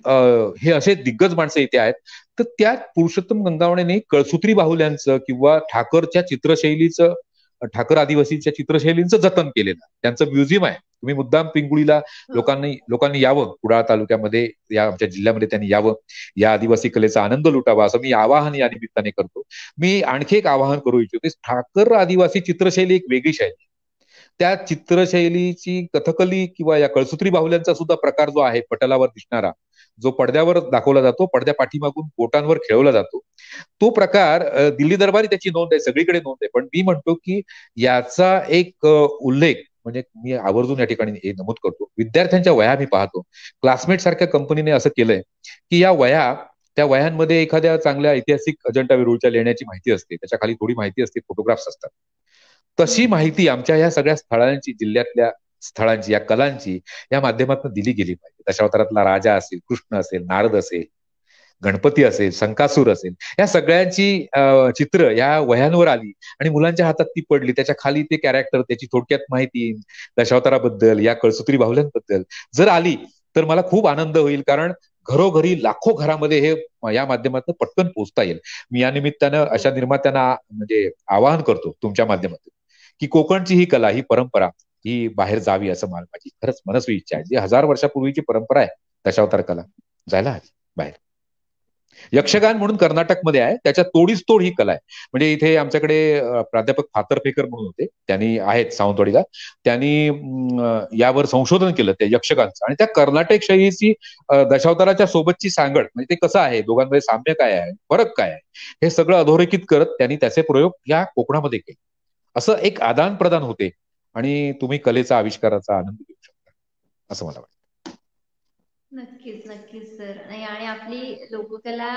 हे असे दिग्गज माणसं इथे आहेत. तर त्यात पुरुषोत्तम गंगावणेने कळसूत्री बाहुल्यांचं किंवा ठाकरच्या चित्रशैलीचं, ठाकर आदिवासीच्या चित्रशैलींचं जतन केलेलं त्यांचं म्युझियम आहे. तुम्ही मुद्दाम पिंगुळीला लोकांनी यावं, कुडाळ तालुक्यामध्ये या आमच्या जिल्ह्यामध्ये त्यांनी यावं, या आदिवासी कलेचा आनंद लुटावा असं मी आवाहन या निमित्ताने करतो. मी आणखी एक आवाहन करू इच्छितो, ठाकर आदिवासी चित्रशैली एक वेगळी शैली, त्या चित्रशैलीची कथकली किंवा या कळसूत्री बाहुल्यांचा सुद्धा प्रकार जो आहे पटलावर दिसणारा, जो पडद्यावर दाखवला जातो, पडद्या पाठीमागून बोटांवर खेळवला जातो, तो प्रकार दिल्ली दरबारी त्याची नोंद आहे, सगळीकडे नोंद आहे. पण मी म्हणतो की याचा एक उल्लेख म्हणजे मी आवर्जून या ठिकाणी हे नमूद करतो, विद्यार्थ्यांच्या वया मी पाहतो, क्लासमेट सारख्या कंपनीने असं केलंय की या वया, त्या वयांमध्ये एखाद्या चांगल्या ऐतिहासिक अजंठा वेरूळच्या लेण्याची माहिती असते, त्याच्या खाली थोडी माहिती असते, फोटोग्राफ्स असतात. तशी माहिती आमच्या या सगळ्या स्थळांची, जिल्ह्यातल्या स्थळांची, या कलांची या माध्यमातून दिली गेली पाहिजे. दशावतारातला राजा असेल, कृष्ण असेल, नारद असेल, गणपती असेल, संकासूर असेल, या सगळ्यांची चित्र या वह्यांवर आली आणि मुलांच्या हातात ती पडली. त्याच्या खाली ते कॅरेक्टर, त्याची थोडक्यात माहिती दशावताराबद्दल, या कळसूत्री बाहुल्यांबद्दल जर आली तर मला खूप आनंद होईल, कारण घरोघरी लाखो घरामध्ये हे या माध्यमातून पटकन पोहोचता येईल. मी या निमित्तानं अशा निर्मात्यांना म्हणजे आवाहन करतो तुमच्या माध्यमातून की कोकणची ही कला, ही परंपरा ही बाहेर जावी, असं माझी खरंच मनस्वी इच्छा आहे. जी 1000 वर्षापूर्वीची परंपरा आहे दशावतार कला, जायला हवी बाहेर. यक्षगान म्हणून कर्नाटकमध्ये आहे, त्याच्या तोडीस तोड ही कला आहे. म्हणजे इथे आमच्याकडे प्राध्यापक फातर्फेकर म्हणून होते, त्यांनी आहेत सावंतवाडीला, त्यांनी यावर संशोधन केलं त्या यक्षगानचं, आणि त्या कर्नाटक शैलीची दशावताराच्या सोबतची सांगड, म्हणजे ते कसं आहे, दोघांमध्ये साम्य काय आहे, फरक काय आहे, हे सगळं अधोरेखित करत त्यांनी त्याचे प्रयोग या कोकणामध्ये केले. असं एक आदान प्रदान होते आणि तुम्ही कलेचा, आविष्काराचा आनंद घेऊ शकता, असं मला वाटतं. नक्कीच नक्कीच सर. आणि आपली लोककला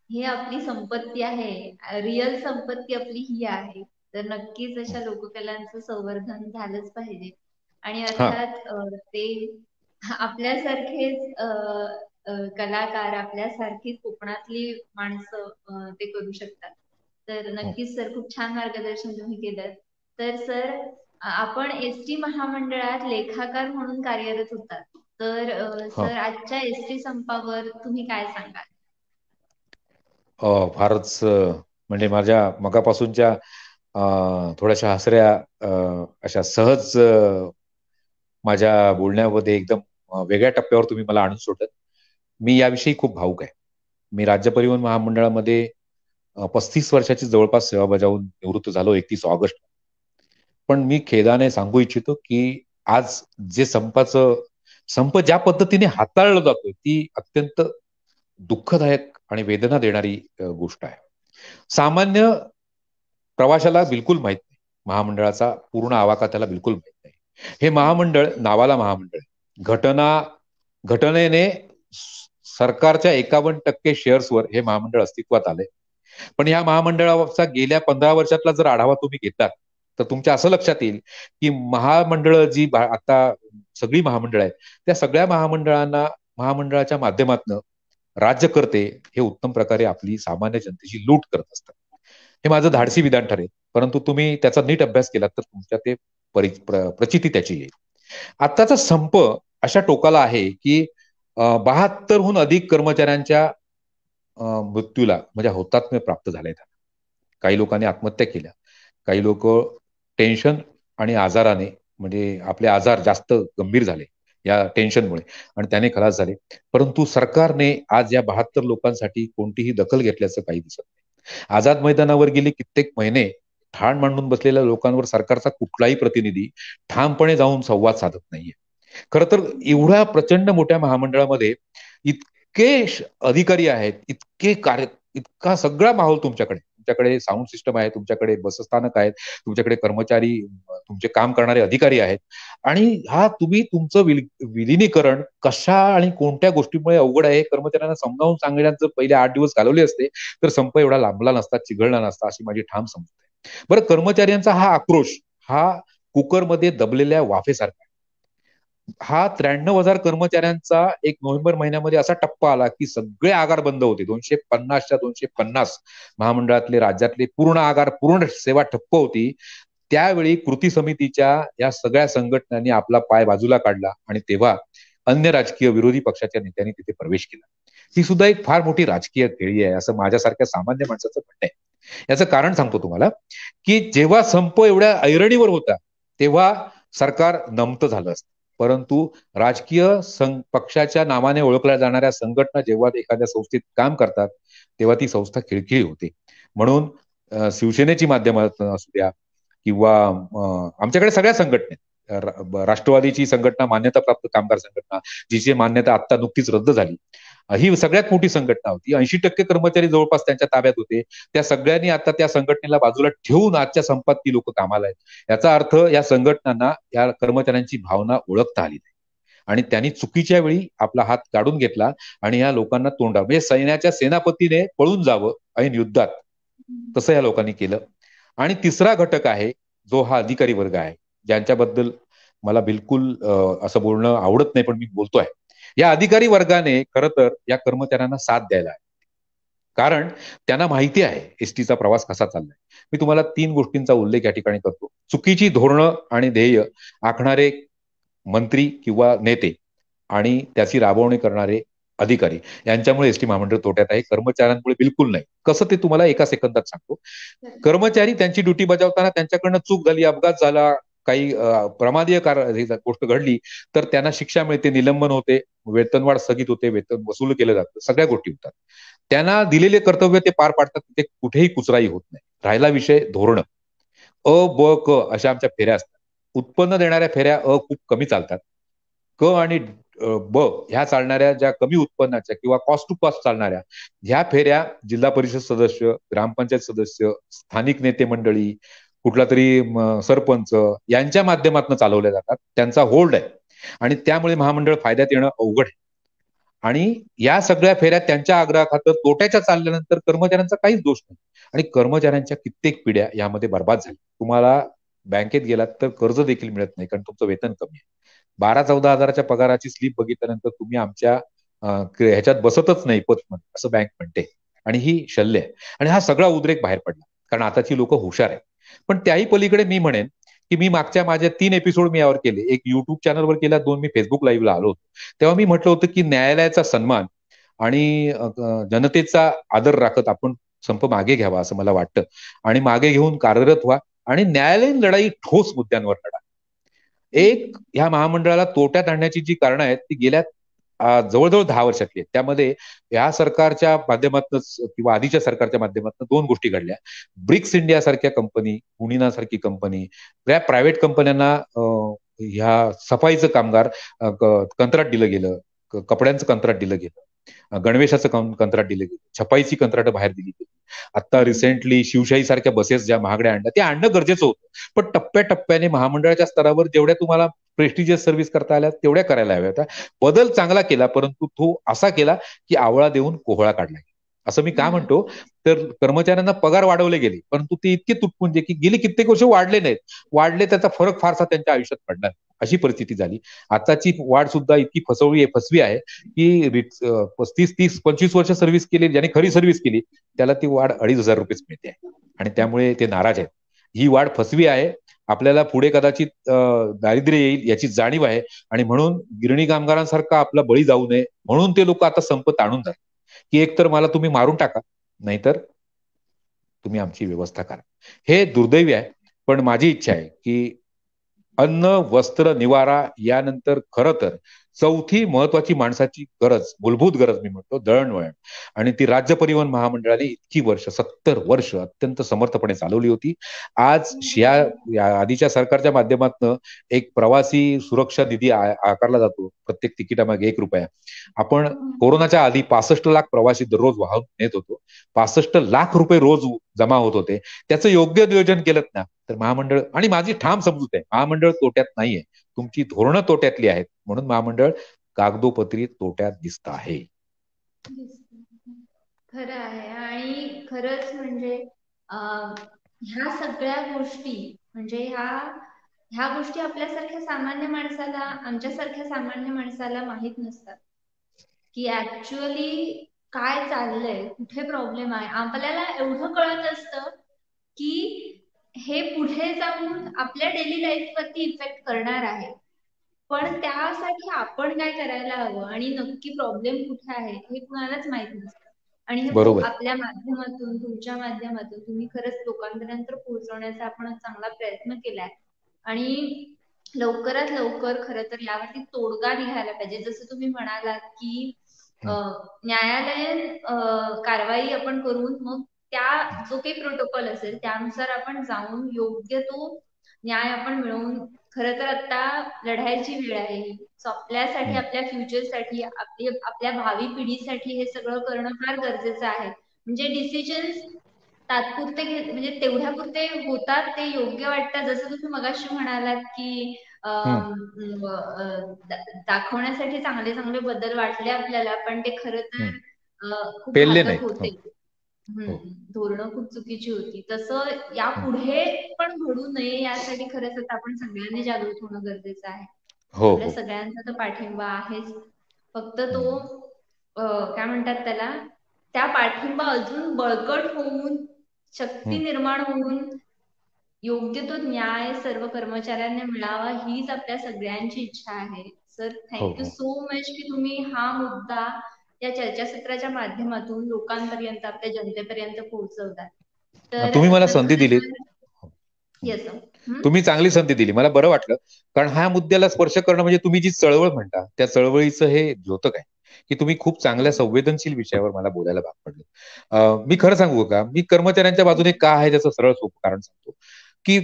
ही आपली संपत्ती आहे, रिअल संपत्ती आपली ही आहे. तर नक्कीच अशा लोककलांचं संवर्धन झालंच पाहिजे. आणि अर्थात ते आपल्यासारखेच कलाकार, आपल्यासारखीच कोकणातली माणसं ते करू शकतात. तर नक्कीच सर, खूप छान मार्गदर्शन तुम्ही केलं. तर सर, आपण एसटी महामंडळात लेखाकार म्हणून कार्यरत होतात. तर सर, आजच्या एसटी संपावर तुम्ही काय सांगाल? फारच म्हणजे माझ्या मगापासूनच्या थोड्याशा हसऱ्या अशा सहज माझ्या बोलण्यामध्ये एकदम वेगळ्या टप्प्यावर तुम्ही मला आणून सोडत. मी याविषयी खूप भावुक आहे. मी राज्य परिवहन महामंडळामध्ये 35 वर्षाची जवळपास सेवा बजावून निवृत्त झालो 31 ऑगस्ट. पण मी खेदाने सांगू इच्छितो की आज जे संप ज्या पद्धतीने हाताळलं जातोय ती अत्यंत दुःखदायक आणि वेदना देणारी गोष्ट आहे. सामान्य प्रवाशाला बिलकुल माहित नाही, महामंडळाचा पूर्ण आवाका त्याला बिलकुल माहित नाही. हे महामंडळ नावाला महामंडळ, घटनेने सरकारच्या 51% शेअर्सवर हे महामंडळ अस्तित्वात आले. पण या महामंडळाचा गेल्या 15 वर्षातला जर आढावा तुम्ही घेतलात तर तुमच्या असं लक्षात येईल की महामंडळ जी आता सगळी महामंडळ आहेत, त्या सगळ्या महामंडळाच्या माध्यमातून राज्यकर्ते हे उत्तम प्रकारे आपली सामान्य जनतेची लूट करत असतात. हे माझं धाडसी विधान ठरेल, परंतु तुम्ही त्याचा नीट अभ्यास केलात तर तुमच्या ते प्रचिती त्याची येईल. आत्ताचा संप अशा टोकाला आहे की 72हून अधिक कर्मचाऱ्यांच्या मृत्यूला म्हणजे हुतात्म्य प्राप्त झाले. काही लोकांनी आत्महत्या केल्या, काही लोक टेन्शन आणि आजाराने म्हणजे आपले आजार जास्त गंभीर झाले या टेन्शनमुळे आणि त्याने खलास झाले. परंतु सरकारने आज या 72 लोकांसाठी कोणतीही दखल घेतल्याचं काही दिसत नाही. आझाद मैदानावर गेली कित्येक महिने ठाण मांडून बसलेल्या लोकांवर सरकारचा कुठलाही प्रतिनिधी ठामपणे जाऊन संवाद साधत नाहीये. खर तर एवढ्या प्रचंड मोठ्या महामंडळामध्ये इतके अधिकारी आहेत, इतका सगळा माहोल तुमच्याकडे साऊंड सिस्टम आहे, तुमच्याकडे बसस्थानक आहेत, तुमच्याकडे कर्मचारी तुमचे काम करणारे अधिकारी आहेत. आणि तुम्ही तुमचं विलिनीकरण कशा आणि कोणत्या गोष्टीमुळे अवघड आहे हे कर्मचाऱ्यांना समजावून सांगण्यात जर पहिले 8 दिवस घालवले असते तर संप एवढा लांबला नसता, चिघळला नसता, अशी माझी ठाम समजूत आहे. बरं, कर्मचाऱ्यांचा हा आक्रोश हा कुकरमध्ये दबलेल्या वाफेसारखा. हा 93,000 कर्मचाऱ्यांचा एक नोव्हेंबर महिन्यामध्ये असा टप्पा आला की सगळे आगार बंद होते. 250च्या 250 महामंडळातले, राज्यातले पूर्ण आगार, पूर्ण सेवा ठप्प होती. त्यावेळी कृती समितीच्या या सगळ्या संघटनांनी आपला पाय बाजूला काढला आणि तेव्हा अन्य राजकीय विरोधी पक्षाच्या नेत्यांनी तिथे प्रवेश केला. ही सुद्धा एक फार मोठी राजकीय खेळी आहे असं माझ्यासारख्या सामान्य माणसाचं म्हणणं आहे. याचं कारण सांगतो तुम्हाला, की जेव्हा संप एवढ्या ऐरणीवर होता तेव्हा सरकार नमतं झालं असतं, परंतु राजकीय पक्षाच्या नावाने ओळखल्या जाणाऱ्या संघटना जेव्हा एखाद्या संस्थेत काम करतात तेव्हा ती संस्था खिळखिळी होते. म्हणून शिवसेनेची माध्यमातून असू द्या किंवा आमच्याकडे सगळ्या संघटना, राष्ट्रवादीची संघटना, मान्यताप्राप्त कामगार संघटना, जिची मान्यता आता नुकतीच रद्द झाली, ही सगळ्यात मोठी संघटना होती. 80% कर्मचारी जवळपास त्यांच्या ताब्यात होते. त्या सगळ्यांनी आता त्या संघटनेला बाजूला ठेवून आजच्या संपात ती लोक कामाला आहेत. याचा अर्थ या संघटनांना या कर्मचाऱ्यांची भावना ओळखता आली नाही आणि त्यांनी चुकीच्या वेळी आपला हात काढून घेतला आणि या लोकांना तोंडा, म्हणजे सैन्याच्या सेनापतीने पळून जावं ऐन युद्धात, तसं या लोकांनी केलं. आणि तिसरा घटक आहे जो हा अधिकारी वर्ग आहे, ज्यांच्याबद्दल मला बिलकुल असं बोलणं आवडत नाही पण मी बोलतोय. या अधिकारी वर्गाने खरं तर या कर्मचाऱ्यांना साथ द्यायला आहे, कारण त्यांना माहिती आहे एसटीचा प्रवास कसा चाललाय. मी तुम्हाला 3 गोष्टींचा उल्लेख या ठिकाणी करतो. चुकीची धोरणं आणि ध्येय आखणारे मंत्री किंवा नेते आणि त्याची राबवणी करणारे अधिकारी यांच्यामुळे एसटी महामंडळ तोट्यात आहे, कर्मचाऱ्यांमुळे बिलकुल नाही. कसं ते तुम्हाला एका सेकंदात सांगतो. कर्मचारी त्यांची ड्युटी बजावताना त्यांच्याकडनं चूक झाली, अपघात झाला, काही प्रमादीय गोष्ट घडली तर त्यांना शिक्षा मिळते, निलंबन होते, वेतनवाढ स्थगित होते, वेतन वसूल केलं जातं, सगळ्या गोष्टी होतात. त्यांना दिलेले कर्तव्य ते पार पाडतात, ते कुठेही कुचराई होत नाही. राहिला विषय धोरण, ब क अशा आमच्या फेऱ्या असतात. उत्पन्न देणाऱ्या फेऱ्या खूप कमी चालतात. क आणि ब ह्या चालणाऱ्या ज्या कमी उत्पन्नाच्या किंवा कॉस्ट टू कॉस्ट चालणाऱ्या ह्या फेऱ्या जिल्हा परिषद सदस्य, ग्रामपंचायत सदस्य, स्थानिक नेते मंडळी, कुठला तरी सरपंच यांच्या माध्यमातून चालवल्या जातात. त्यांचा होल्ड आहे आणि त्यामुळे महामंडळ फायद्यात येणं अवघड आहे. आणि या सगळ्या फेऱ्या त्यांच्या आग्रहाखातर तोट्याच्या चालल्यानंतर कर्मचाऱ्यांचा काहीच दोष नाही आणि कर्मचाऱ्यांच्या कित्येक पिढ्या यामध्ये बर्बाद झाल्या. तुम्हाला बँकेत गेलात तर कर्ज देखील मिळत नाही कारण तुमचं वेतन कमी आहे. 12-14 हजाराच्या पगाराची स्लिप बघितल्यानंतर तुम्ही आमच्या ह्याच्यात बसतच नाही पतमध्ये, असं बँक म्हणते. आणि ही शल्य आहे आणि हा सगळा उद्रेक बाहेर पडला कारण आताची लोक हुशार आहेत. पण त्याही पलीकडे मी म्हणेन की मी मागच्या माझ्या 3 एपिसोड मी यावर केले, एक युट्यूब चॅनलवर केला, 2 मी फेसबुक लाईव्हला आलो होतो. तेव्हा मी म्हटलं होतं की न्यायालयाचा सन्मान आणि जनतेचा आदर राखत आपण संप मागे घ्यावा असं मला वाटतं आणि मागे घेऊन कार्यरत व्हा आणि न्यायालयीन लढाई ठोस मुद्द्यांवर लढा. एक ह्या महामंडळाला तोट्यात आणण्याची जी कारणं आहेत ती गेल्या जवळजवळ 10 वर्षातली आहेत. त्यामध्ये या सरकारच्या माध्यमातून किंवा आधीच्या सरकारच्या माध्यमातून 2 गोष्टी घडल्या. ब्रिक्स इंडिया सारख्या कंपनी, हुनिना सारखी कंपनी, या प्रायव्हेट कंपन्यांना ह्या सफाईचं कामगार कंत्राट दिलं गेलं, कपड्यांचं कंत्राट दिलं गेलं, गणवेशाचं कंत्राट दिलं गेलं, छपाईची कंत्राट बाहेर दिली गेली. आता रिसेंटली शिवशाही सारख्या बसेस ज्या महागड्या आणल्या ते आणणं गरजेचं होतं, पण टप्प्याटप्प्याने महामंडळाच्या स्तरावर जेवढ्या तुम्हाला प्रेस्टिजियस सर्व्हिस करता आल्या तेवढ्या करायला हव्या होत्या. बदल चांगला केला, परंतु तो असा केला की आवळा देऊन कोहळा काढला. असं मी का म्हणतो तर कर्मचाऱ्यांना पगार वाढवले गेले परंतु ते इतके तुटपुंजे की गेली कित्येक वर्ष वाढले नाहीत. वाढले त्याचा फरक फारसा त्यांच्या आयुष्यात पडला, अशी परिस्थिती झाली. आताची वाढ सुद्धा इतकी फसवी आहे की 35-30-25 वर्ष सर्व्हिस केली, ज्याने खरी सर्व्हिस केली त्याला ती वाढ 2,500 रुपयेच मिळते आणि त्यामुळे ते नाराज आहेत. ही वाढ फसवी आहे. आपल्याला पुढे कदाचित दारिद्र्य येईल याची जाणीव आहे आणि म्हणून गिरणी कामगारांसारखा आपला बळी जाऊ नये म्हणून ते लोक आता संप ताणून जातात की एकतर मला तुम्ही मारून टाका नाहीतर तुम्ही आमची व्यवस्था करा. हे दुर्दैवी आहे, पण माझी इच्छा आहे की अन्न, वस्त्र, निवारा यानंतर खरं तर चौथी महत्वाची माणसाची गरज, मूलभूत गरज मी म्हणतो, दळणवळण. आणि ती राज्य परिवहन महामंडळाने इतकी वर्ष, 70 वर्ष अत्यंत समर्थपणे चालवली होती. आज या आधीच्या सरकारच्या माध्यमातून एक प्रवासी सुरक्षा निधी आकारला जातो, प्रत्येक तिकिटामागे 1 रुपया. आपण कोरोनाच्या आधी 65 लाख प्रवासी दररोज वाहून नेत होतो. 65 लाख रुपये रोज जमा होत होते. त्याचं योग्य नियोजन केलं ना तर महामंडळ, आणि माझी ठाम समजूत आहे, महामंडळ तोट्यात नाहीये, तुमची धोरणं तोट्यातली आहेत, म्हणून महामंडळ कागदोपत्री तोट्यात दिसत आहे. खरं आहे. आणि खरंच म्हणजे ह्या सगळ्या गोष्टी म्हणजे ह्या गोष्टी आपल्यासारख्या सामान्य माणसाला, आमच्यासारख्या सामान्य माणसाला माहित नसतात की ऍक्च्युअली काय चाललंय, कुठे प्रॉब्लेम आहे. आपल्याला एवढं कळत असतं की हे पुढे जाऊन आपल्या डेली लाईफ वरती इफेक्ट करणार आहे, पण त्यासाठी आपण काय करायला हवं आणि नक्की प्रॉब्लेम कुठे आहे हे कुणालाच माहित नसतं. आणि हे बरोबर. आपल्या माध्यमातून, तुमच्या माध्यमातून तुम्ही खरंच लोकांपर्यंत पोहोचवण्याचा आपण चांगला प्रयत्न केलाय. आणि लवकरात लवकर खरं तर यावरती तोडगा निघायला पाहिजे. जसं तुम्ही म्हणालात की न्यायालयीन कारवाई आपण करून मग त्या जो काही प्रोटोकॉल असेल त्यानुसार आपण जाऊन योग्य तो न्याय आपण मिळवून, खरं तर आता लढायची वेळ आहे ही. आपल्यासाठी, आपल्या फ्युचरसाठी, आपल्या भावी पिढीसाठी हे सगळं करणं फार गरजेचं आहे. म्हणजे डिसिजन्स तात्पुरते म्हणजे तेवढ्या पुरते होतात, ते योग्य वाटतात. जसं तुम्ही मगाशी म्हणालात की दाखवण्यासाठी चांगले चांगले बदल वाटले आपल्याला, पण ते खरं तर खूप पेलले घातक नाहीत. होते. धोरणं खूप चुकीची होती. तसं यापुढे पण घडू नये यासाठी खरंच आता आपण सगळ्यांनी जागृत होणं गरजेचं आहे. आपल्या सगळ्यांचा तर पाठिंबा आहेच, फक्त तो काय म्हणतात त्याला, त्या पाठिंबा अजून बळकट होऊन, शक्ती निर्माण होऊन योग्य तो न्याय सर्व कर्मचाऱ्यांना मिळावा हीच आपल्या सगळ्यांची इच्छा आहे. सर, थँक्यू सो मच की तुम्ही हा मुद्दा या चर्चासत्राच्या माध्यमातून लोकांपर्यंत, आपल्या जनतेपर्यंत पोहोचवतात. तर तुम्ही मला संधी दिली, येस तुम्ही चांगली संधी दिली, मला बरं वाटलं. कारण ह्या मुद्द्याला स्पर्श करणं म्हणजे तुम्ही जी चळवळ म्हणता त्या चळवळीचं हे द्योतक आहे की तुम्ही खूप चांगल्या संवेदनशील विषयावर मला बोलायला भाग पडले. मी खरं सांगू का, मी कर्मचाऱ्यांच्या बाजूने का आहे त्याचं सरळ सोपं कारण सांगतो की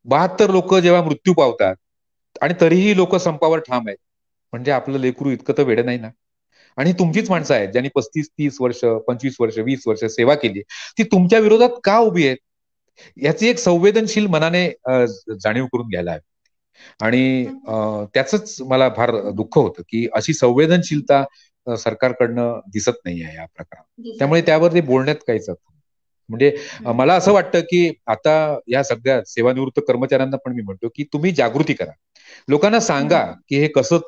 72 लोक जेव्हा मृत्यू पावतात आणि तरीही लोक संपावर ठाम आहेत, म्हणजे आपलं लेकरू इतकं तर वेडं नाही ना. आणि तुमचीच माणसं आहेत ज्यांनी 35-30 वर्ष, 25 वर्ष, 20 वर्ष सेवा केली, ती तुमच्या विरोधात का उभी आहेत याची एक संवेदनशील मनाने जाणीव करून घ्यायला हवी. आणि त्याच मला फार दुःख होतं की अशी संवेदनशीलता सरकारकडनं दिसत नाही आहे या प्रकारात. त्यामुळे त्यावर ते बोलण्यात काहीच अर्थ नाही. म्हणजे मला असं वाटतं की आता या सगळ्या सेवानिवृत्त कर्मचाऱ्यांना पण मी म्हणतो की तुम्ही जागृती करा, लोकांना सांगा की हे कसं,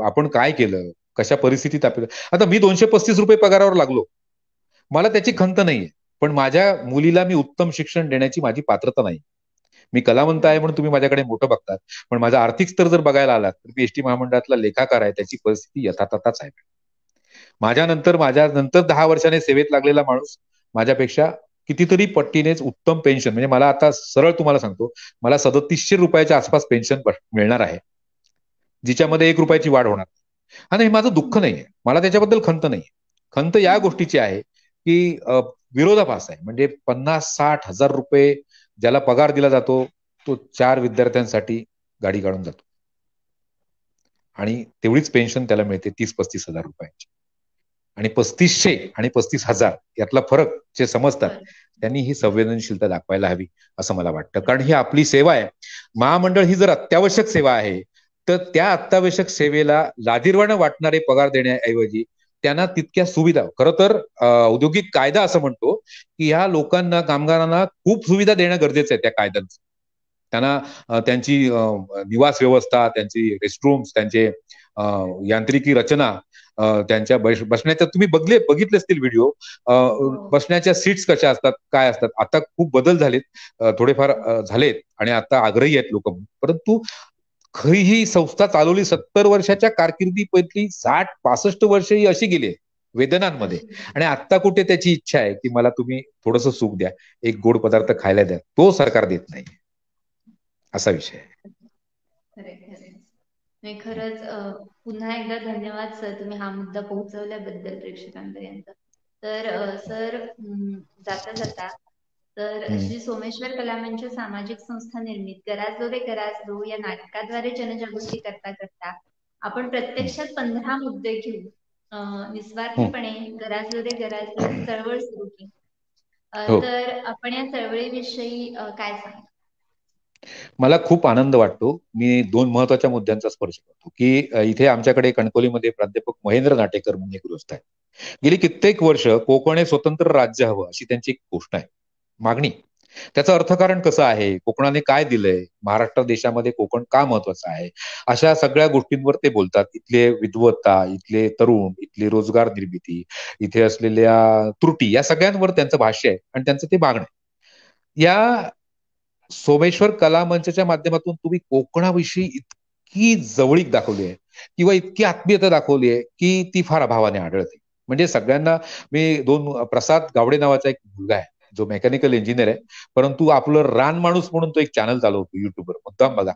आपण काय केलं, कशा परिस्थितीत आपलं. आता मी 235 रुपये पगारावर लागलो, मला त्याची खंत नाहीये, पण माझ्या मुलीला मी उत्तम शिक्षण देण्याची माझी पात्रता नाही. मी कलावंत आहे म्हणून तुम्ही माझ्याकडे मोठं बघतात, पण माझा आर्थिक स्तर जर बघायला आलात तर मी एसटी महामंडळातला लेखाकार आहे, त्याची परिस्थिती यथातथाच आहे. माझ्यानंतर 10 वर्षाने सेवेत लागलेला माणूस माझ्यापेक्षा कितीतरी पट्टीनेच उत्तम पेन्शन, म्हणजे मला आता सरळ तुम्हाला सांगतो, मला 3700 रुपयाच्या आसपास पेन्शन मिळणार आहे, जिच्यामध्ये 1 रुपयाची वाढ होणार. आणि हे माझं दुःख नाहीये, मला त्याच्याबद्दल खंत नाहीये. खंत या गोष्टीची आहे की विरोधाभास आहे. म्हणजे 50-60 हजार रुपये ज्याला पगार दिला जातो तो 4 विद्यार्थ्यांसाठी गाडी काढून जातो, आणि तेवढीच पेन्शन त्याला मिळते 30-35 हजार रुपयांची. आणि 3500 आणि 35,000 यातला फरक जे समजतात त्यांनी ही संवेदनशीलता दाखवायला हवी असं मला वाटतं. कारण ही आपली सेवा आहे. महामंडळ ही जर अत्यावश्यक सेवा आहे तर त्या अत्यावश्यक सेवेला लाजिरवाणं वाटणारे पगार देण्याऐवजी त्यांना तितक्या सुविधा, खरं तर औद्योगिक कायदा असं म्हणतो की ह्या लोकांना, कामगारांना खूप सुविधा देणं गरजेचं आहे. त्या कायद्यांचं त्यांना त्यांची निवास व्यवस्था, त्यांची रेस्टरूम्स, त्यांचे यांत्रिकी रचना, त्यांच्या बसण्याच्या, तुम्ही बघितले असतील व्हिडिओ, बसण्याच्या सीट्स कशा असतात, काय असतात. आता खूप बदल झालेत, थोडेफार झालेत, आणि आता आग्रही आहेत लोक. परंतु खरी ही संस्था चालवली 70 वर्षाच्या कारकिर्दीपैकी 60-65 वर्ष ही अशी गेली वेदनांमध्ये, आणि आता कुठे त्याची इच्छा आहे की मला तुम्ही थोडस सुख द्या, एक गोड पदार्थ खायला द्या, तो सरकार देत नाही, असा विषय आहे. नाही, खरंच पुन्हा एकदा धन्यवाद सर, तुम्ही हा मुद्दा पोहोचवल्याबद्दल प्रेक्षकांपर्यंत. तर सर, जाता जाता, तर हम्म, श्री सोमेश्वर कलामंच सामाजिक संस्था निर्मित गराजलो रे गराजलो या नाटकाद्वारे जनजागृती करता करता आपण हम्म, प्रत्यक्षात 15 मुद्दे घेऊन हम्म. निस्वार्थीपणे गराजलो रे गराजलो ही चळवळ सुरू केली. हो, तर आपण या चळवळीविषयी काय सांगता? मला खूप आनंद वाटतो. मी दोन महत्वाच्या मुद्द्यांचा स्पर्श करतो की इथे आमच्याकडे कणकवलीमध्ये प्राध्यापक महेंद्र नाटेकर म्हणून एक गृहस्थ आहे. गेली कित्येक वर्ष कोकण हे स्वतंत्र राज्य हवं अशी त्यांची एक घोषणा आहे, मागणी. त्याचं अर्थकारण कसं आहे, कोकणाने काय दिलंय, महाराष्ट्र देशामध्ये कोकण का महत्वाचं आहे, अशा सगळ्या गोष्टींवर ते बोलतात. इथले विद्वत्ता, इथले तरुण, इथली रोजगार निर्मिती, इथे असलेल्या त्रुटी, या सगळ्यांवर त्यांचं भाष्य आहे आणि त्यांचं ते मागणं आहे. या सोमेश्वर कला मंचच्या माध्यमातून तुम्ही कोकणाविषयी इतकी जवळीक दाखवली आहे किंवा इतकी आत्मीयता दाखवली आहे की ती फार अभावाने आढळते. म्हणजे सगळ्यांना, मी प्रसाद गावडे नावाचा एक मुलगा आहे जो मेकॅनिकल इंजिनियर आहे, परंतु आपलं रान माणूस म्हणून तो एक चॅनल चालवतो युट्यूबवर, मुद्दाम बघा.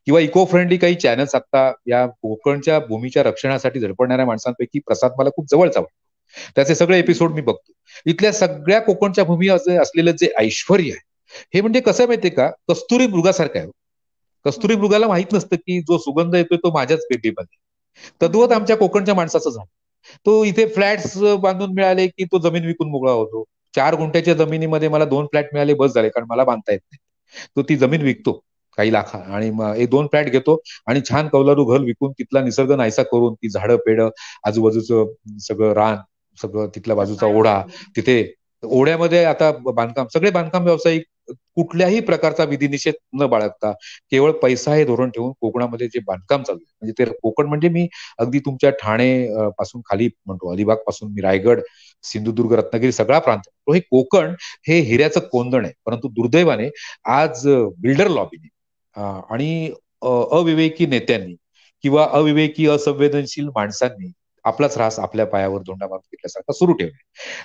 किंवा इको फ्रेंडली काही चॅनल्स आता या कोकणच्या भूमीच्या रक्षणासाठी धडपडणाऱ्या माणसांपैकी प्रसाद मला खूप जवळचा वाटतो. त्याचे सगळे एपिसोड मी बघतो. इथल्या सगळ्या कोकणच्या भूमी असलेलं जे ऐश्वर आहे, हे म्हणजे कसं माहितीये का, कस्तुरी मृगासारखं आहे. कस्तुरी मृगाला माहित नसतं की जो सुगंध येतोय तो माझ्याच बेबीमध्ये. तद्वत आमच्या कोकणच्या माणसाचं झालं. तो इथे फ्लॅट्स बांधून मिळाले की तो जमीन विकून मोकळा होतो. 4 गुंठ्याच्या जमिनीमध्ये मला 2 फ्लॅट मिळाले, बस झाले, कारण मला बांधता येत नाही. तो ती जमीन विकतो काही लाखा आणि मग 2 फ्लॅट घेतो आणि छान कौलारू घर विकून तिथला निसर्ग नाहीसा करून ती झाडं पेडं, आजूबाजूचं सगळं रान, सगळं तिथल्या बाजूचा जपाळा ओढा, करून. तिथे ओढ्यामध्ये आता बांधकाम, सगळे बांधकाम व्यावसायिक कुठल्याही प्रकारचा विधिनिषेध न बाळगता केवळ पैसा हे धोरण ठेवून कोकणामध्ये जे बांधकाम चालू आहे, म्हणजे ते कोकण म्हणजे मी अगदी तुमच्या ठाणे पासून खाली म्हणतो, अलिबाग पासून मी रायगड, सिंधुदुर्ग, रत्नागिरी सगळा प्रांत, तो हे कोकण हे हिऱ्याचं कोंदण आहे. परंतु दुर्दैवाने आज बिल्डर लॉबीने आणि अविवेकी नेत्यांनी किंवा अविवेकी असंवेदनशील माणसांनी आपलाच रास आपल्या पायावर धोंडा मारून घेतल्यासारखा सुरू ठेवला.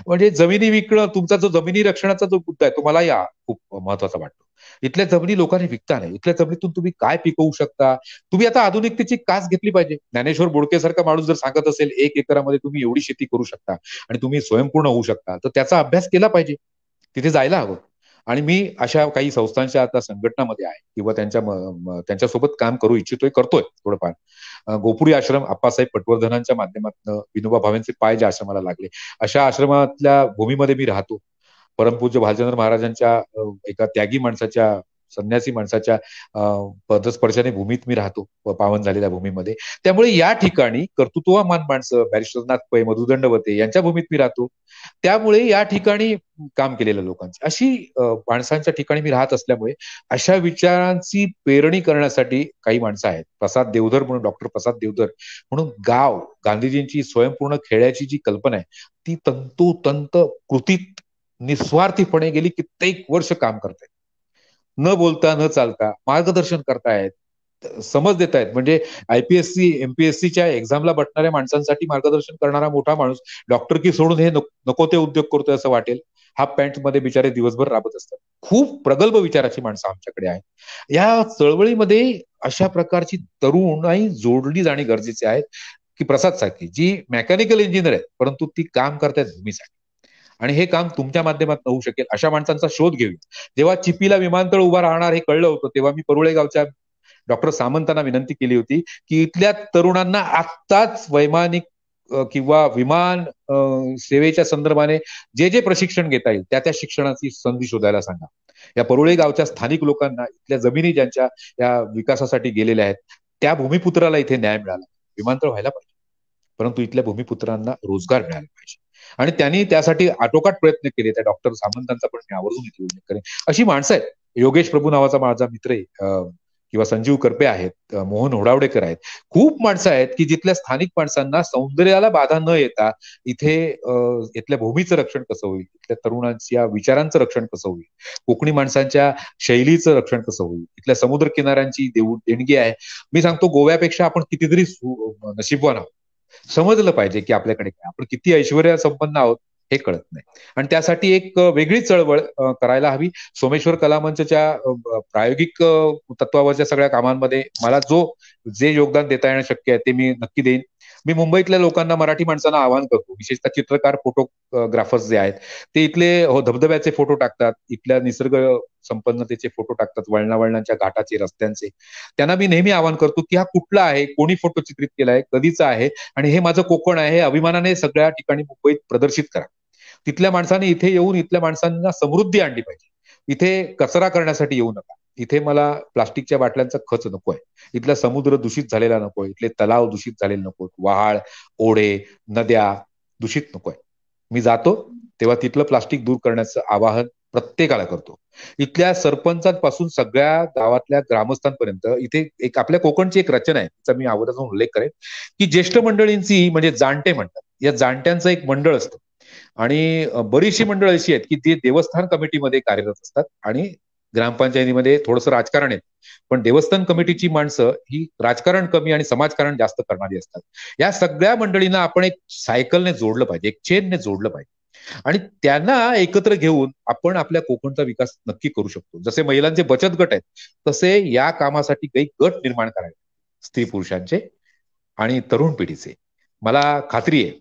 म्हणजे जमिनी विकणं, तुमचा जो जमिनी रक्षणाचा जो मुद्दा आहे तो मला या खूप महत्वाचा वाटतो. इथल्या जमिनी लोकांनी विकता नाही. इथल्या जमिनीतून तुम्ही काय पिकवू शकता, तुम्ही आता आधुनिकतेची कास घेतली पाहिजे. ज्ञानेश्वर बोडकेसारखा माणूस जर सांगत असेल 1 एकरामध्ये तुम्ही एवढी शेती करू शकता आणि तुम्ही स्वयंपूर्ण होऊ शकता, तर त्याचा अभ्यास केला पाहिजे, तिथे जायला हवं. आणि मी अशा काही संस्थांच्या आता संघटनामध्ये आहे किंवा त्यांच्यासोबत काम करू इच्छितोय, करतोय थोडंफार. गोपुरी आश्रम आप्पासाहेब पटवर्धनांच्या माध्यमातून विनोबा भावेंचे पाय ज्या आश्रमाला लागले, अशा आश्रमातल्या भूमीमध्ये मी राहतो. परमपूज्य भालचंद्र महाराजांच्या एका त्यागी माणसाच्या, संन्यासी माणसाच्या पदस्पर्शाने भूमीत मी राहतो, पावन झालेल्या भूमीमध्ये. त्यामुळे या ठिकाणी कर्तृत्ववान माणसं, बॅरिस्टरनाथ पै, मधुदंडवते यांच्या भूमीत मी राहतो. त्यामुळे या ठिकाणी काम केलेल्या लोकांची, अशी माणसांच्या ठिकाणी मी राहत असल्यामुळे अशा विचारांची पेरणी करण्यासाठी काही माणसं आहेत. प्रसाद देवधर म्हणून, डॉक्टर प्रसाद देवधर म्हणून गाव, गांधीजींची स्वयंपूर्ण खेड्याची जी कल्पना आहे ती तंतोतंत कृतीत निस्वार्थीपणे गेली कित्येक वर्ष काम करतायत. न बोलता न चालता मार्गदर्शन करतायत, समज देत आहेत. म्हणजे IPSC MPSCच्या एक्झामला बसणाऱ्या माणसांसाठी मार्गदर्शन करणारा मोठा माणूस डॉक्टर की सोडून हे नको ते उद्योग करतोय असं वाटेल. हाफ पॅन्ट मध्ये बिचारे दिवसभर राबत असतात. खूप प्रगल्भ विचाराची माणसं आमच्याकडे आहेत. या चळवळीमध्ये अशा प्रकारची तरुणाई जोडली जाणे गरजेचे आहे की प्रसाद सारखी, जी मेकॅनिकल इंजिनियर आहे परंतु ती काम करतायत भूमीसाठी, आणि हे काम तुमच्या माध्यमातून होऊ शकेल. अशा माणसांचा शोध घेऊया. जेव्हा चिपीला विमानतळ उभा राहणार हे कळलं होतं, तेव्हा मी परुळे गावच्या डॉक्टर सामंतांना विनंती केली होती की इथल्या तरुणांना आत्ताच वैमानिक किंवा विमान सेवेच्या संदर्भाने जे जे प्रशिक्षण घेता येईल त्या त्या शिक्षणाची संधी शोधायला सांगा. या परुळे गावच्या स्थानिक लोकांना, इथल्या जमिनी ज्यांच्या या विकासासाठी गेलेल्या आहेत, त्या भूमिपुत्राला इथे न्याय मिळाला. विमानतळ व्हायला पाहिजे, परंतु इथल्या भूमिपुत्रांना रोजगार मिळाला पाहिजे. आणि त्यांनी त्यासाठी आटोकाट प्रयत्न केले. त्या डॉक्टर सामंतांचा पण मी आवर्जून इथे उल्लेख करेन. अशी माणसं आहेत. योगेश प्रभू नावाचा माझा मित्र आहे, किंवा संजीव करपे आहेत, मोहन होडावडेकर आहेत. खूप माणसं आहेत की जिथल्या स्थानिक माणसांना सौंदर्याला बाधा न येता इथे इथल्या भूमीचं रक्षण कसं होईल, इथल्या तरुणांच्या विचारांचं रक्षण कसं होईल, कोकणी माणसांच्या शैलीचं रक्षण कसं होईल, इथल्या समुद्र किनाऱ्यांची देणगी आहे. मी सांगतो, गोव्यापेक्षा आपण कितीतरी नशीबवान आहोत. समजलं पाहिजे की आपल्याकडे काय, आपण किती ऐश्वर्या संपन्न आहोत हे कळत नाही. आणि त्यासाठी एक वेगळी चळवळ करायला हवी. सोमेश्वर कला मंचच्या प्रायोगिक तत्वावरच्या सगळ्या कामांमध्ये मला जे योगदान देता येणं शक्य आहे ते मी नक्की देईन. मी मुंबईतल्या लोकांना, मराठी माणसांना आवाहन करतो, विशेषतः चित्रकार, फोटोग्राफर्स जे आहेत ते इथले धबधब्याचे फोटो टाकतात, इथल्या निसर्ग संपन्नतेचे फोटो टाकतात, वळणावळणाच्या घाटाचे, रस्त्यांचे. त्यांना मी नेहमी आवाहन करतो की हा कुठला आहे, कोणी फोटो चित्रित केलाय, कधीचा आहे, आणि हे माझं कोकण आहे, हे अभिमानाने सगळ्या ठिकाणी मुंबईत प्रदर्शित करा. तिथल्या माणसांनी इथे येऊन इथल्या माणसांना समृद्धी आणली पाहिजे. इथे कचरा करण्यासाठी येऊ नका. इथे मला प्लास्टिकच्या बाटल्यांचा खच नकोय. इथला समुद्र दूषित झालेला नकोय. इथले तलाव दूषित झालेले नकोत. वहाळ, ओढे, नद्या दूषित नकोय. मी जातो तेव्हा तिथलं प्लास्टिक दूर करण्याचं आवाहन प्रत्येकाला करतो. इथल्या सरपंचांपासून सगळ्या गावातल्या ग्रामस्थांपर्यंत इथे एक आपल्या कोकणची एक रचना आहे, तिचा मी अगोदर उल्लेख करेन की ज्येष्ठ मंडळींची, म्हणजे जाणते म्हणतात, या जाणत्यांचं एक मंडळ असतं. आणि बरीचशी मंडळ अशी आहेत की ते देवस्थान कमिटीमध्ये कार्यरत असतात आणि ग्रामपंचायतीमध्ये थोडंसं राजकारण आहे. पण देवस्थान कमिटीची माणसं ही राजकारण कमी आणि समाजकारण जास्त करणारी असतात. या सगळ्या मंडळींना आपण एक सायकलने जोडलं पाहिजे, एक चेनने जोडलं पाहिजे, आणि त्यांना एकत्र घेऊन आपण आपल्या कोकणचा विकास नक्की करू शकतो. जसे महिलांचे बचत गट आहेत, तसे या कामासाठी काही गट निर्माण करायचे, स्त्री पुरुषांचे आणि तरुण पिढीचे. मला खात्री आहे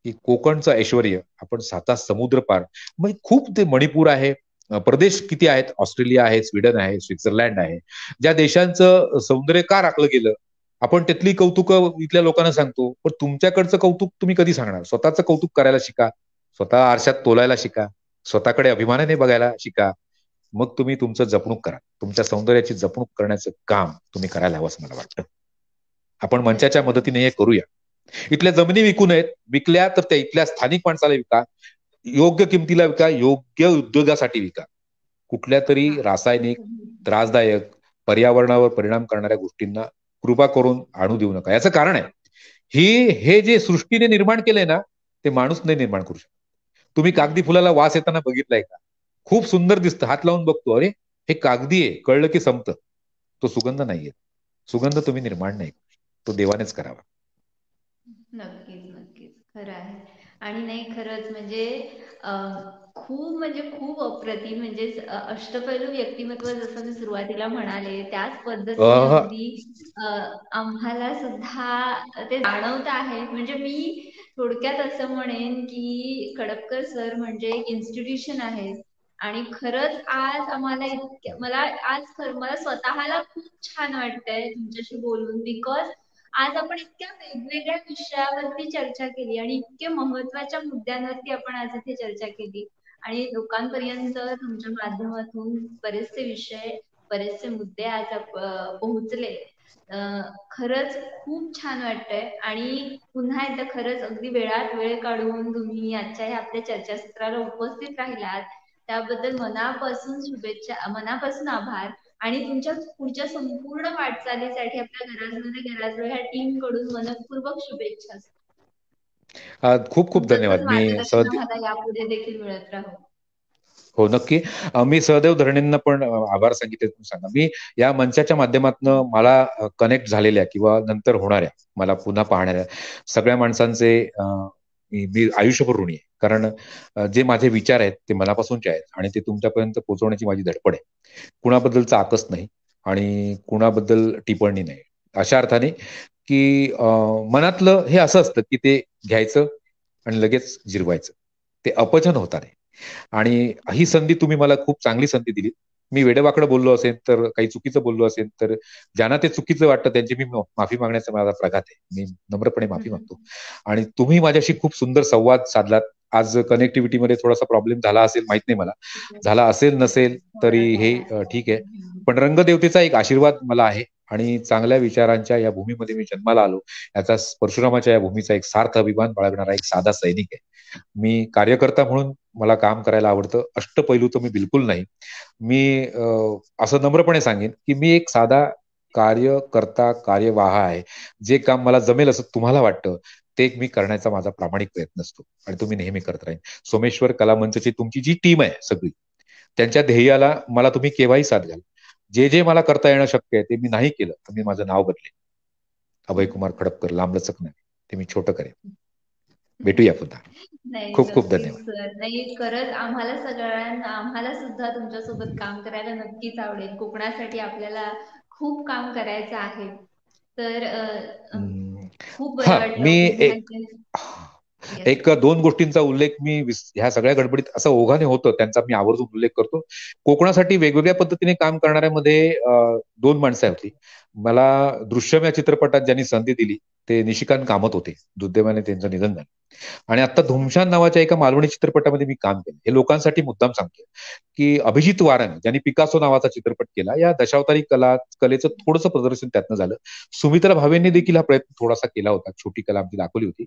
की कोकणचं ऐश्वर आपण साता समुद्र पार, मग खूप ते मणिपूर आहे, प्रदेश किती आहेत, ऑस्ट्रेलिया आहे, स्वीडन आहे, स्वित्झर्लंड आहे, ज्या देशांचं सौंदर्य का राखलं गेलं, आपण तिथली कौतुक इथल्या लोकांना सांगतो. पण तुमच्याकडचं कौतुक तुम्ही कधी सांगणार? स्वतःचं कौतुक करायला शिका, स्वतः आरशात तोलायला शिका, स्वतःकडे अभिमानाने बघायला शिका. मग तुम्ही तुमचं जपणूक करा. तुमच्या सौंदर्याची जपणूक करण्याचं काम तुम्ही करायला हवं असं मला वाटतं. आपण मंचाच्या मदतीने हे करूया. इथल्या जमिनी विकू नयेत. विकल्या तर त्या इथल्या स्थानिक माणसाला विका, योग्य किमतीला विका, योग्य उद्योगासाठी विका. कुठल्या तरी रासायनिक, त्रासदायक, पर्यावरणावर परिणाम करणाऱ्या गोष्टींना कृपा करून आणू देऊ नका. याचं कारण आहे, हे जे सृष्टीने निर्माण केलंय ना, ते माणूस नाही निर्माण करू शकत. तुम्ही कागदी फुलाला वास येताना बघितलाय का? खूप सुंदर दिसतं, हात लावून बघतो, अरे हे कागदी आहे, कळलं की संपतं. तो सुगंध नाहीये. सुगंध तुम्ही निर्माण नाही, तो देवानेच करावा. नक्कीच नक्कीच खरं आहे. आणि नाही, खरंच म्हणजे खूप अप्रतिम, म्हणजे अष्टपैलू व्यक्तिमत्व, जसं मी सुरुवातीला म्हणाले त्याच पद्धतीने अह, अगदी आम्हाला सुद्धा ते जाणवत आहे. म्हणजे मी थोडक्यात असं म्हणेन की कडपकर सर म्हणजे एक इन्स्टिट्यूशन आहे. आणि खरंच आज आम्हाला मला स्वतःला खूप छान वाटतंय तुमच्याशी बोलून, बिकॉज आज आपण इतक्या वेगवेगळ्या विषयावरती चर्चा केली आणि इतक्या महत्वाच्या मुद्द्यांवरती आपण आज इथे चर्चा केली, आणि लोकांपर्यंत तुमच्या माध्यमातून बरेचसे विषय, बरेचसे मुद्दे आज पोहोचले. खरंच खूप छान वाटतंय. आणि पुन्हा एकदा खरंच अगदी वेळात वेळ काढून तुम्ही आजच्या ह्या आपल्या चर्चासत्राला उपस्थित राहिलात, त्याबद्दल मनापासून शुभेच्छा, मनापासून आभार. आणि तुमच्या पुढच्या संपूर्ण वाटचालीसाठी आपल्या घराजमध्ये ह्या टीम कडून मनपूर्वक शुभेच्छा. खूप खूप तुमचंच धन्यवाद. मार्गदर्शन आम्हाला यापुढे देखील मिळत राहू. हो, नक्की. मी सहदेव धरणेंना पण आभार सांगितले. सांगा, मी या मंचाच्या माध्यमातून मला कनेक्ट झालेल्या किंवा नंतर होणाऱ्या, मला पुन्हा पाहणाऱ्या सगळ्या माणसांचे मी आयुष्यभर ऋणी आहे. कारण जे माझे विचार आहेत ते मनापासूनचे आहेत आणि ते तुमच्यापर्यंत पोहोचवण्याची माझी धडपड आहे. कुणाबद्दलचा आकस नाही आणि कुणाबद्दल टिप्पणी नाही. अशा अर्थाने की मनातलं हे असं असतं की ते घ्यायचं आणि लगेच जिरवायचं, ते अपचन होता नाही. आणि ही संधी तुम्ही मला खूप चांगली संधी दिली. मी वेडेवाकडं बोललो असेल तर, काही चुकीचं बोललो असेल तर, ज्यांना ते चुकीचं वाटतं त्यांची मी माफी मागण्याचा माझा प्रघात आहे. मी नम्रपणे माफी मागतो. आणि तुम्ही माझ्याशी खूप सुंदर संवाद साधलात. आज कनेक्टिव्हिटीमध्ये थोडासा प्रॉब्लेम झाला असेल, माहित नाही मला, झाला असेल नसेल तरी हे ठीक आहे. पण रंगदेवतेचा एक आशीर्वाद मला आहे आणि चांगल्या विचारांच्या या भूमीमध्ये मी जन्माला आलो, याचा परशुरामाच्या या भूमीचा एक सार्थ अभिमान बाळगणारा एक साधा सैनिक आहे. मी कार्यकर्ता म्हणून मला काम करायला आवडतं. अष्टपैलू तर मी बिलकुल नाही. मी असं नम्रपणे सांगेन की मी एक साधा कार्यकर्ता, कार्यवाह आहे. जे काम मला जमेल असं तुम्हाला वाटतं ते मी करण्याचा माझा प्रामाणिक प्रयत्न असतो आणि तुम्ही नेहमी करत राहील. सोमेश्वर कला मंचची तुमची जी टीम आहे सगळी, त्यांच्या ध्येयाला मला तुम्ही केव्हाही साथ घ्याल. जे मला करता येणं शक्य आहे ते मी नाही केलं तर मी माझं नाव बदलेन. अभय कुमार खडपकर, लांबलचक नाही, ते मी छोटं करेन. भेटूया पुन्हा. नाही, खूप खूप नक्कीच धन्यवाद. सर. नाही, खरंच आम्हाला सगळ्यांना, आम्हाला सुद्धा तुमच्यासोबत काम करायला नक्कीच आवडेल. कोकणासाठी आपल्याला खूप काम करायचं आहे. तर हम्म, खूप बरं हा मी वाटलं पुन्हा एक एकदा. येस. एक दोन गोष्टींचा उल्लेख मी ह्या सगळ्या गडबडीत असं ओघाने होतं त्यांचा मी आवर्जून उल्लेख करतो. कोकणासाठी वेगवेगळ्या पद्धतीने काम करणाऱ्यामध्ये दोन माणसं होती. मला दृश्यम या चित्रपटात ज्यांनी संधी दिली ते निशिकांत कामत होते. दुर्दैवाने त्यांचं निधन झालं. आणि आता धुमशान नावाच्या एका मालवणी चित्रपटामध्ये मी काम केलं. हे लोकांसाठी मुद्दाम सांगतो की अभिजित वारन ज्यांनी पिकासो नावाचा चित्रपट केला, या दशावतारी कलेचं थोडंसं प्रदर्शन त्यातनं झालं. सुमित्रा भावेंनी देखील हा प्रयत्न थोडासा केला होता, छोटी कला आमची दाखवली होती.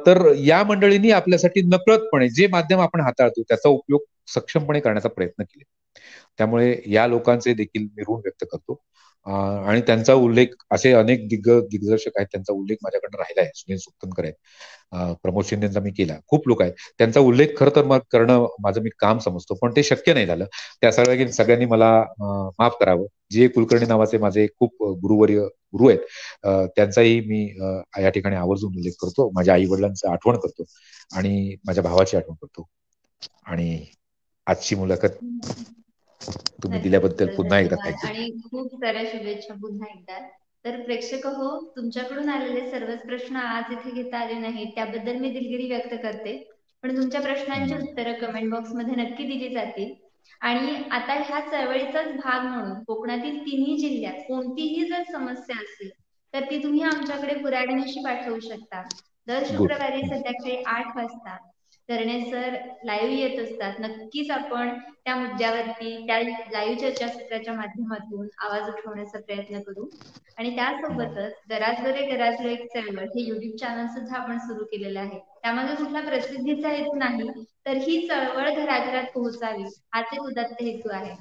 तर या मंडळींनी आपल्यासाठी नकळतपणे जे माध्यम आपण हाताळतो त्याचा उपयोग सक्षमपणे करण्याचा प्रयत्न केले. त्यामुळे या लोकांचे देखील मी ऋण व्यक्त करतो. आणि त्यांचा उल्लेख असे अनेक दिग्दर्शक आहेत, त्यांचा उल्लेख माझ्याकडनं राहिला आहे. सुनील सुक्तनकर आहेत, प्रमोद शिंदेचा मी केला, खूप लोक आहेत. त्यांचा उल्लेख खरं तर मग करणं माझं मी काम समजतो, पण ते शक्य नाही झालं. त्या सगळ्यांनी मला माफ करावं. जी ए कुलकर्णी नावाचे माझे खूप गुरु आहेत, त्यांचाही मी या ठिकाणी आवर्जून उल्लेख करतो. माझ्या आई वडिलांचं आठवण करतो आणि माझ्या भावाची आठवण करतो. आणि आजची मुलाखत तुम्ही नक्कीच दिल्याबद्दल सर, पुन्हा एकदा धन्यवाद थँक्यू. आणि खूप साऱ्या शुभेच्छा पुन्हा एकदा. तर प्रेक्षक हो, तुमच्याकडून आलेले सर्वच प्रश्न आज इथे घेता आले नाहीत, त्याबद्दल मी दिलगिरी व्यक्त करते. पण तुमच्या प्रश्नांची उत्तरं कमेंट बॉक्स मध्ये नक्की दिली जातील. आणि आता ह्या चळवळीचाच भाग म्हणून कोकणातील तिन्ही जिल्ह्यात कोणतीही जर समस्या असेल तर ती तुम्ही आमच्याकडे पुराव्यानिशी पाठवू शकता. दर गुड. शुक्रवारी संध्याकाळी 8 वाजता तरणे सर लाईव्ह येत असतात. नक्कीच आपण त्या मुद्द्यावरती त्या लाईव्ह चर्चासत्राच्या माध्यमातून आवाज उठवण्याचा प्रयत्न करू. आणि त्यासोबतच गराजलो रे गराजलो एक चळवळ हे युट्यूब चॅनल सुद्धा आपण सुरू केलेलं आहे. त्यामागे कुठला प्रसिद्धीचा हेतू नाही, तर ही चळवळ घराघरात पोहोचावी हाच एक उदात्त हेतू आहे.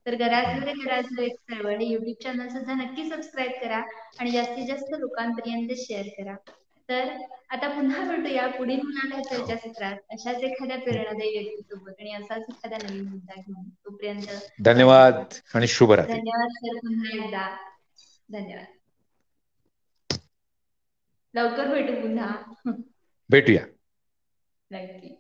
तर गराजलो रे गराजलो एक चळवळ हे युट्यूब चॅनल सुद्धा नक्की सबस्क्राईब करा आणि जास्तीत जास्त लोकांपर्यंत शेअर करा. तर आता पुन्हा भेटूया पुढील मुलाखत चर्चासत्रात अशाच एखाद्या प्रेरणादायी व्यक्तीसोबत आणि असाच एखादा नवीन मुद्दा घेऊन. तोपर्यंत धन्यवाद. धन्यवाद आणि शुभरात्री. धन्यवाद सर, पुन्हा एकदा धन्यवाद. लवकर भेटू पुन्हा. भेटूया. नक्की.